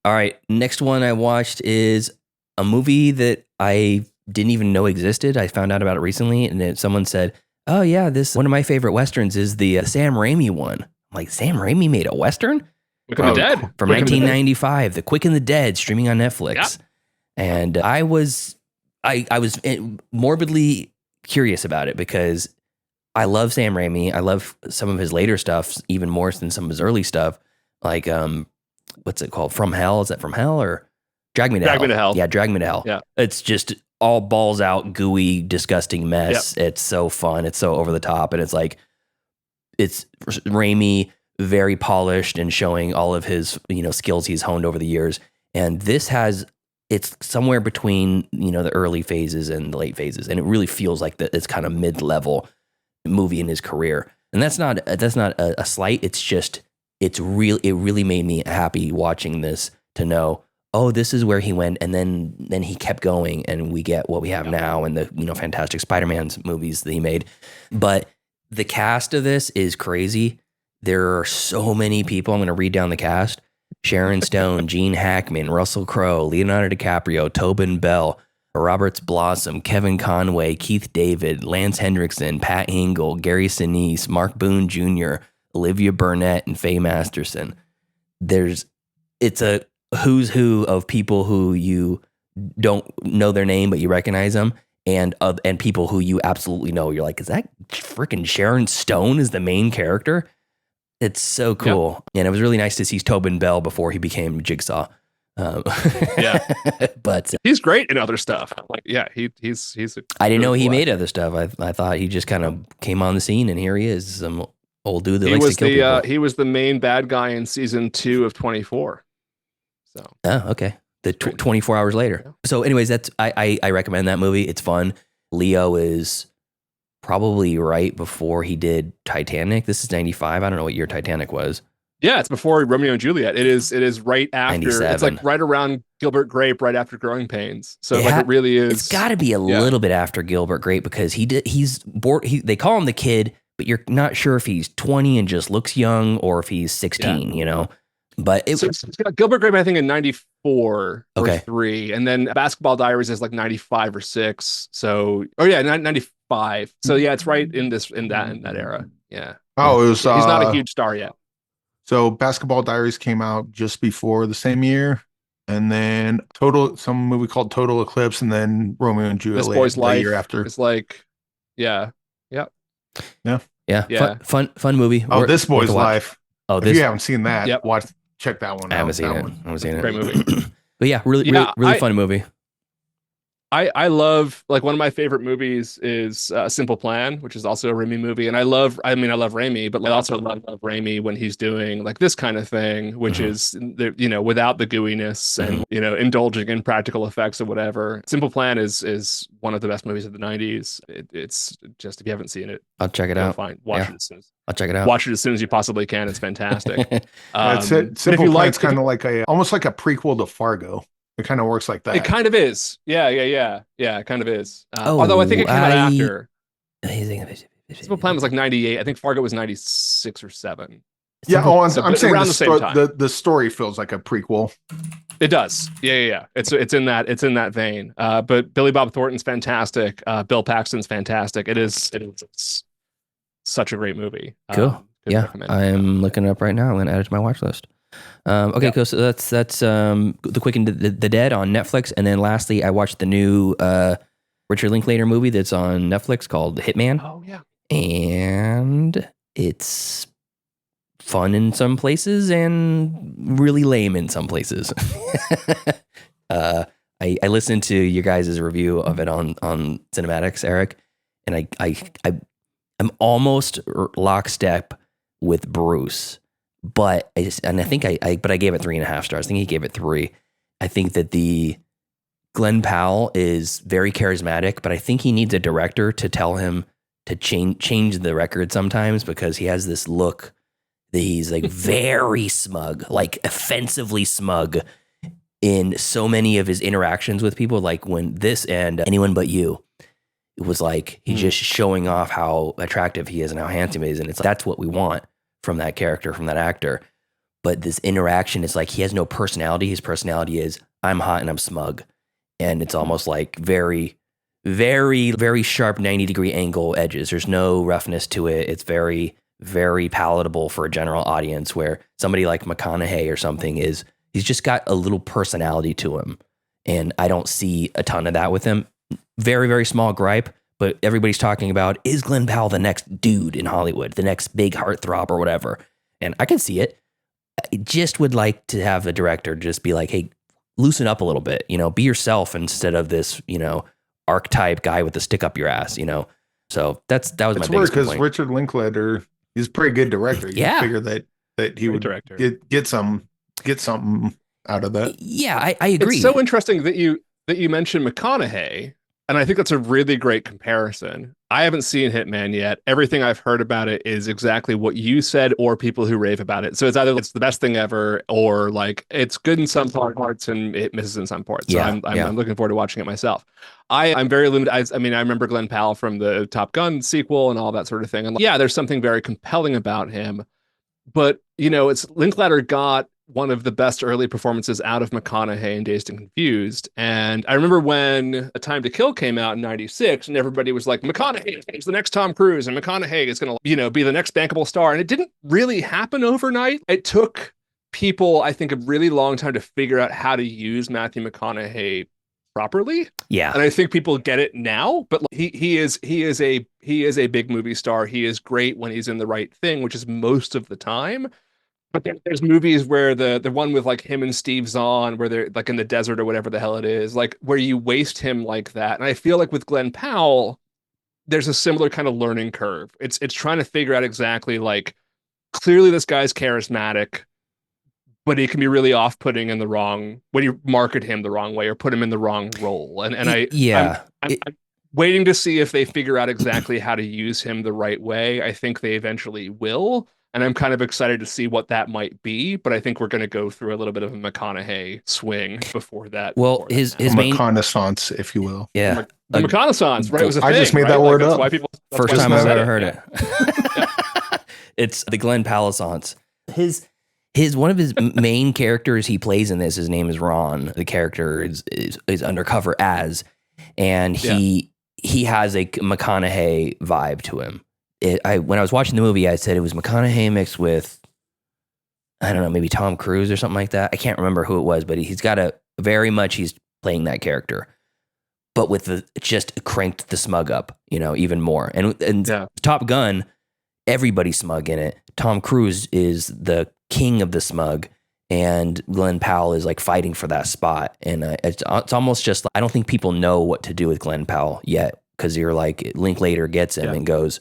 right, next one I watched is a movie that I didn't even know existed. I found out about it recently, and then someone said, "Oh yeah, this one of my favorite westerns is the Sam Raimi one." I'm like, Sam Raimi made a western? Quick and the Dead from 1995, The Quick and the Dead, streaming on Netflix. Yeah. And I was morbidly curious about it, because I love Sam Raimi. I love some of his later stuff even more than some of his early stuff. Like, what's it called? From Hell? Is that From Hell or Drag Me to Hell? Yeah, Drag Me to Hell. Yeah. It's just all balls out, gooey, disgusting mess. Yep. It's so fun. It's so over the top. And it's like, it's Raimi, very polished and showing all of his, skills he's honed over the years. And this it's somewhere between, the early phases and the late phases. And it really feels like it's kind of mid-level movie in his career. And that's not a slight. It's just, it really made me happy watching this to know, oh, this is where he went. And then he kept going and we get what we have now and the, Fantastic Spider-Man's movies that he made. But the cast of this is crazy. There are so many people. I'm going to read down the cast. Sharon Stone, Gene Hackman, Russell Crowe, Leonardo DiCaprio, Tobin Bell, Roberts Blossom, Kevin Conway, Keith David, Lance Hendrickson, Pat Hingle, Gary Sinise, Mark Boone Jr., Olivia Burnett, and Faye Masterson. It's a who's who of people who you don't know their name, but you recognize them, and people who you absolutely know. You're like, is that freaking Sharon Stone is the main character? It's so cool. Yep. And it was really nice to see Tobin Bell before he became Jigsaw. Yeah, but he's great in other stuff. Like, yeah, he's. I didn't know he made other stuff. I thought he just kind of came on the scene, and here he is, some old dude that likes to kill people. He was the main bad guy in season 2 of 24. So. Oh, okay. 24 hours later. Yeah. So, anyways, that's I recommend that movie. It's fun. Leo is probably right before he did Titanic. This is 95. I don't know what year Titanic was. Yeah, it's before Romeo and Juliet. It is right after. 97. It's like right around Gilbert Grape, right after Growing Pains. So it really is. It's got to be a little bit after Gilbert Grape because he's bored. They call him the kid, but you're not sure if he's 20 and just looks young or if he's 16. But it's got Gilbert Grape, I think, in 94 okay. or 3, and then Basketball Diaries is like 95 or 6. So 95. So yeah, it's right in that era. Yeah. Oh, it was. He's not a huge star yet. So Basketball Diaries came out just before the same year, and then some movie called Total Eclipse, and then Romeo and Juliet. This Boy's Life. Year after. It's like, yeah. Fun movie. Oh, This Boy's Life. Oh, if you haven't seen that, check that one out. I haven't seen it. Great movie. But yeah, really fun movie. I love, like, one of my favorite movies is Simple Plan, which is also a Raimi movie. And I love Raimi, but I also love Raimi when he's doing like this kind of thing, which is, without the gooiness and, indulging in practical effects or whatever. Simple Plan is one of the best movies of the 90s. It's just, if you haven't seen it, I'll check it out. Fine. Watch it as soon as. I'll check it out. Watch it as soon as you possibly can. It's fantastic. Simple Plan's kind of like almost like a prequel to Fargo. It kind of works like that. It kind of is. Yeah. It kind of is. Although I think it came out after. Simple Plan was like 98. I think Fargo was 96 or 7. Yeah. I'm saying around the same time. The story feels like a prequel. It does. Yeah. It's in that vein. But Billy Bob Thornton's fantastic. Bill Paxton's fantastic. It's such a great movie. Cool. I'm looking it up right now. I'm going to add it to my watch list. Okay, cool. So that's The Quick and the Dead on Netflix, and then lastly, I watched the new Richard Linklater movie that's on Netflix called Hitman. Oh yeah, and it's fun in some places and really lame in some places. I listened to your guys' review of it on Cinnemaddicts, Eric, and I'm almost lockstep with Bruce. But I gave it 3.5 stars. I think he gave it 3. I think that the Glenn Powell is very charismatic, but I think he needs a director to tell him to change the record sometimes, because he has this look that he's like very smug, like offensively smug in so many of his interactions with people. Like when this and Anyone But You, it was like he's just showing off how attractive he is and how handsome he is, and that's what we want from that character, from that actor. But this interaction is like he has no personality. His personality is, I'm hot and I'm smug. And it's almost like very, very, very sharp 90-degree angle edges. There's no roughness to it. It's very, very palatable for a general audience, where somebody like McConaughey or something he's just got a little personality to him. And I don't see a ton of that with him. Very, very small gripe. But everybody's talking about, is Glenn Powell the next dude in Hollywood, the next big heartthrob or whatever? And I can see it. I just would like to have the director just be like, hey, loosen up a little bit, be yourself instead of this, archetype guy with the stick up your ass, So that was my biggest complaint. Because Richard Linklater, he's a pretty good director. You figure that he would get something out of that. Yeah, I agree. It's so interesting that you mentioned McConaughey. And I think that's a really great comparison. I haven't seen Hitman yet. Everything I've heard about it is exactly what you said or people who rave about it. So it's either it's the best thing ever or like it's good in some parts and it misses in some parts. So I'm looking forward to watching it myself. I'm very limited. I mean, I remember Glenn Powell from the Top Gun sequel and all that sort of thing. And yeah, there's something very compelling about him. But, you know, it's Linklater got one of the best early performances out of McConaughey in Dazed and Confused. And I remember when A Time to Kill came out in 96 and everybody was like, McConaughey is the next Tom Cruise and McConaughey is going to, you know, be the next bankable star. And it didn't really happen overnight. It took people, I think, a really long time to figure out how to use Matthew McConaughey properly. Yeah. And I think people get it now, but he is a big movie star. He is great when he's in the right thing, which is most of the time. But there's movies where the one with like him and Steve Zahn, where they're like in the desert or whatever the hell it is, like where you waste him like that. And I feel like with Glenn Powell, there's a similar kind of learning curve. It's trying to figure out exactly like, clearly this guy's charismatic, but he can be really off-putting in the wrong, when you market him the wrong way or put him in the wrong role. And I'm waiting to see if they figure out exactly how to use him the right way. I think they eventually will. And I'm kind of excited to see what that might be, but I think we're going to go through a little bit of a McConaughey swing before that. Well, his main reconnaissance, if you will. Yeah. The reconnaissance, right? It was a I thing, just made right? that word up. Why people, First time I've ever heard it. It's the Glenn Palisance. His one of his main characters he plays in this, his name is Ron. The character is undercover as, and he has a McConaughey vibe to him. When I was watching the movie, I said it was McConaughey mixed with, I don't know, maybe Tom Cruise or something like that. I can't remember who it was, but he's got he's playing that character, but with just cranked the smug up, you know, even more. And Top Gun, everybody's smug in it. Tom Cruise is the king of the smug, and Glenn Powell is like fighting for that spot. And it's almost just, I don't think people know what to do with Glenn Powell yet, because you're like, Linklater gets him and goes,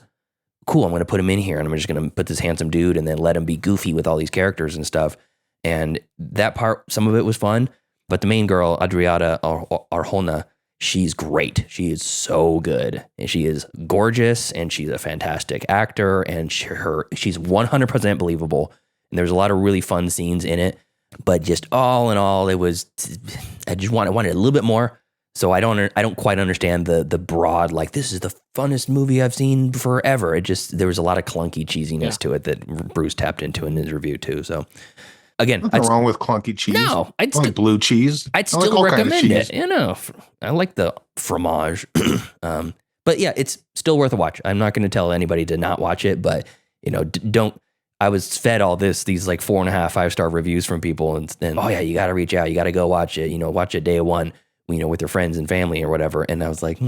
cool, I'm going to put him in here and I'm just going to put this handsome dude and then let him be goofy with all these characters and stuff. And that part, some of it was fun, but the main girl, Adriana Arjona, she's great. She is so good. And she is gorgeous and she's a fantastic actor and she's 100% believable. And there's a lot of really fun scenes in it, but just all in all, I just wanted a little bit more. So I don't quite understand the broad, like, this is the funnest movie I've seen forever. There was a lot of clunky cheesiness to it that Bruce tapped into in his review too. So again, nothing wrong with clunky cheese. No, I'd like blue cheese. I'd still recommend it. You know, I like the fromage. But yeah, it's still worth a watch. I'm not going to tell anybody to not watch it, but you know, don't. I was fed all these like 4.5, 5-star reviews from people, and oh yeah, you got to reach out, you got to go watch it. You know, watch it day one. You know, with your friends and family or whatever. And I was like,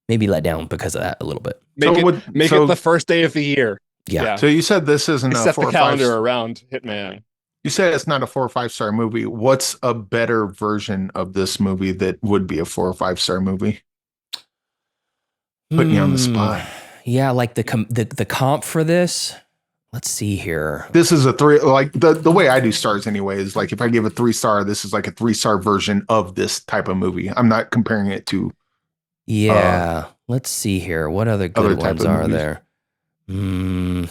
maybe let down because of that a little bit. Make it the first day of the year. Yeah. So you said this isn't set the calendar around Hitman. You said it's not a 4 or 5-star movie. What's a better version of this movie that would be a 4 or 5-star movie? Putting you on the spot. Yeah, like the comp for this. Let's see here. This is a 3, like the way I do stars anyway, is like if I give a 3-star, this is like a 3-star version of this type of movie. I'm not comparing it to. Yeah. Let's see here. What other good ones are there? I'm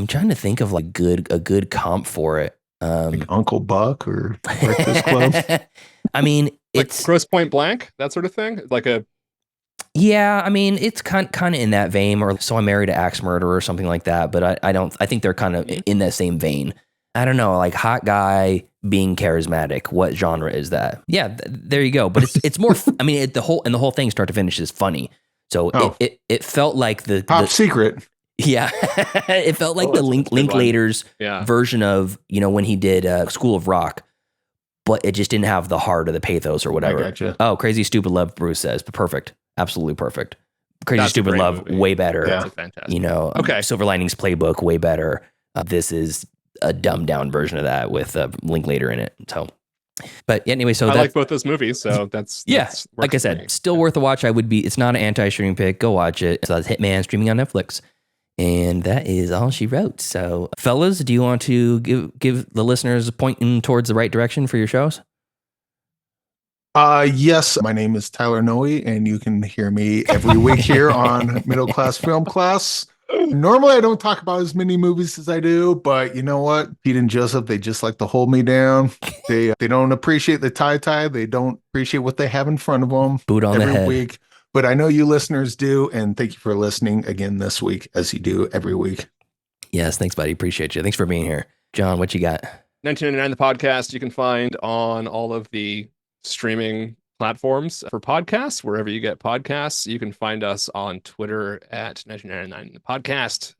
trying to think of like a good comp for it. Like Uncle Buck or Breakfast Club. I mean, it's Grosse Point Blank, that sort of thing. Like a. Yeah, I mean, it's kind of in that vein, or So I Married an Axe Murderer or something like that. But I think they're kind of in that same vein. I don't know, like hot guy being charismatic. What genre is that? Yeah, there you go. But it's more. I mean, the whole thing, start to finish, is funny. So it felt like the Top Secret. Yeah, it felt like the Linklater's version of, you know, when he did School of Rock. But it just didn't have the heart or the pathos or whatever. I gotcha. Oh, Crazy Stupid Love, Bruce says, but perfect. Absolutely perfect. Crazy Stupid Love, movie. Way better. Yeah. That's fantastic. You know, Silver Linings Playbook, way better. This is a dumbed down version of that with Linklater in it. So, but anyway, so I like both those movies. So that's like I said, still worth a watch. It's not an anti-streaming pick. Go watch it. So that's Hitman, streaming on Netflix. And that is all she wrote. So, fellas, do you want to give the listeners pointing towards the right direction for your shows? Yes, my name is Tyler Noe, and you can hear me every week here on Middle Class Film Class. Normally, I don't talk about as many movies as I do, but you know what? Pete and Joseph, they just like to hold me down. They don't appreciate the tie. They don't appreciate what they have in front of them Boot on every the head. week. But I know you listeners do, and thank you for listening again this week, as you do every week. Yes, thanks, buddy. Appreciate you. Thanks for being here. John, what you got? 1999 the podcast you can find on all of the streaming platforms for podcasts, wherever you get podcasts. You can find us on Twitter at 1999 the podcast.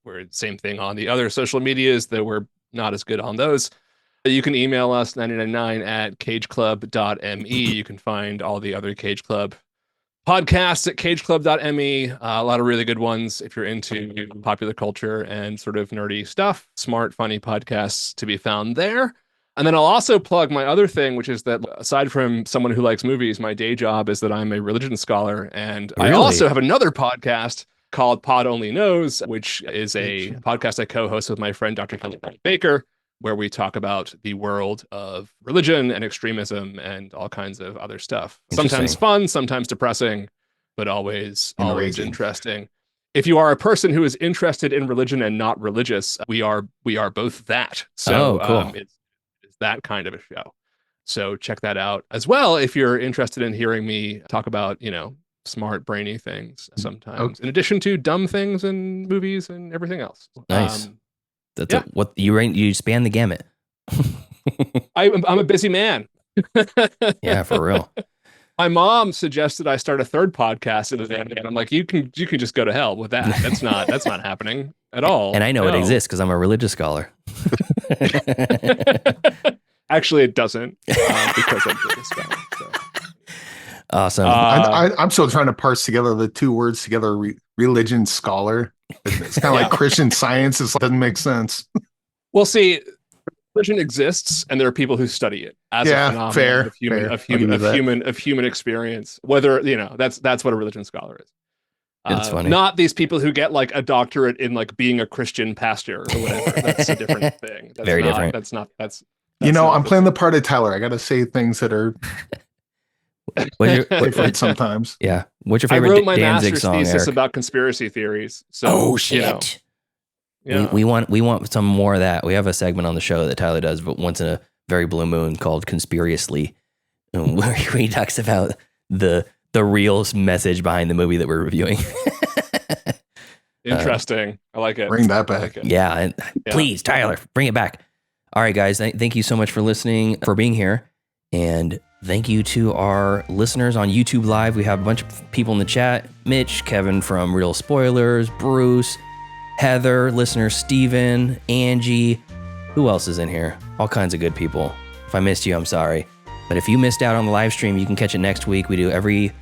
We're the same thing on the other social medias, though we're not as good on those. You can email us 999@cageclub.me. You can find all the other Cage Club podcasts at cageclub.me. A lot of really good ones if you're into popular culture and sort of nerdy stuff. Smart, funny podcasts to be found there. And then I'll also plug my other thing, which is that aside from someone who likes movies, my day job is that I'm a religion scholar. And I also have another podcast called Pod Only Knows, which is a podcast I co-host with my friend, Dr. Kelly Baker, where we talk about the world of religion and extremism and all kinds of other stuff. Sometimes fun, sometimes depressing, but always interesting. If you are a person who is interested in religion and not religious, we are both that. So cool. It's that kind of a show. So check that out as well if you're interested in hearing me talk about, smart, brainy things sometimes, in addition to dumb things and movies and everything else. Nice. What you span the gamut. I'm a busy man. Yeah, for real. My mom suggested I start a third podcast, and I'm like, you can just go to hell with that. That's not happening at all. And I know it exists because I'm a religious scholar. Actually, it doesn't because I'm a religious scholar. So. Awesome. I'm still trying to parse together the two words together. Religion scholar. It's kind of like Christian Science. It doesn't make sense. Well, see, religion exists, and there are people who study it as a phenomenon of human experience. Whether that's what a religion scholar is. It's funny. Not these people who get like a doctorate in like being a Christian pastor or whatever. That's a different thing. That's very different. That's I'm playing the part of Tyler. I got to say things that are different sometimes. Yeah. What's your favorite? I wrote my Danzig master's song, thesis Eric? about conspiracy theories. So, shit. We want some more of that. We have a segment on the show that Tyler does, but once in a very blue moon called Conspiriously, where he talks about the real message behind the movie that we're reviewing. Interesting. I like it. Bring that back. Yeah. Please, Tyler, bring it back. All right, guys. Thank you so much for listening, for being here. And thank you to our listeners on YouTube Live. We have a bunch of people in the chat. Mitch, Kevin from Real Spoilers, Bruce, Heather, listener Steven, Angie. Who else is in here? All kinds of good people. If I missed you, I'm sorry. But if you missed out on the live stream, you can catch it next week. We do every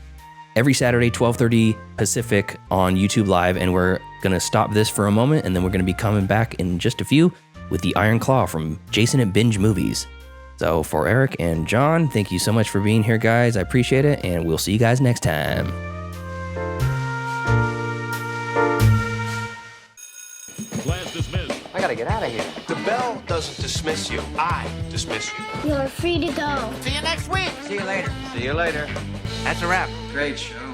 Saturday, 12:30 Pacific on YouTube Live. And we're going to stop this for a moment. And then we're going to be coming back in just a few with the Iron Claw from Jason at Binge Movies. So for Eric and John, thank you so much for being here, guys. I appreciate it. And we'll see you guys next time. Class dismissed. I gotta get out of here. The bell doesn't dismiss you. I dismiss you. You're free to go. See you next week. See you later. See you later. That's a wrap. Great show.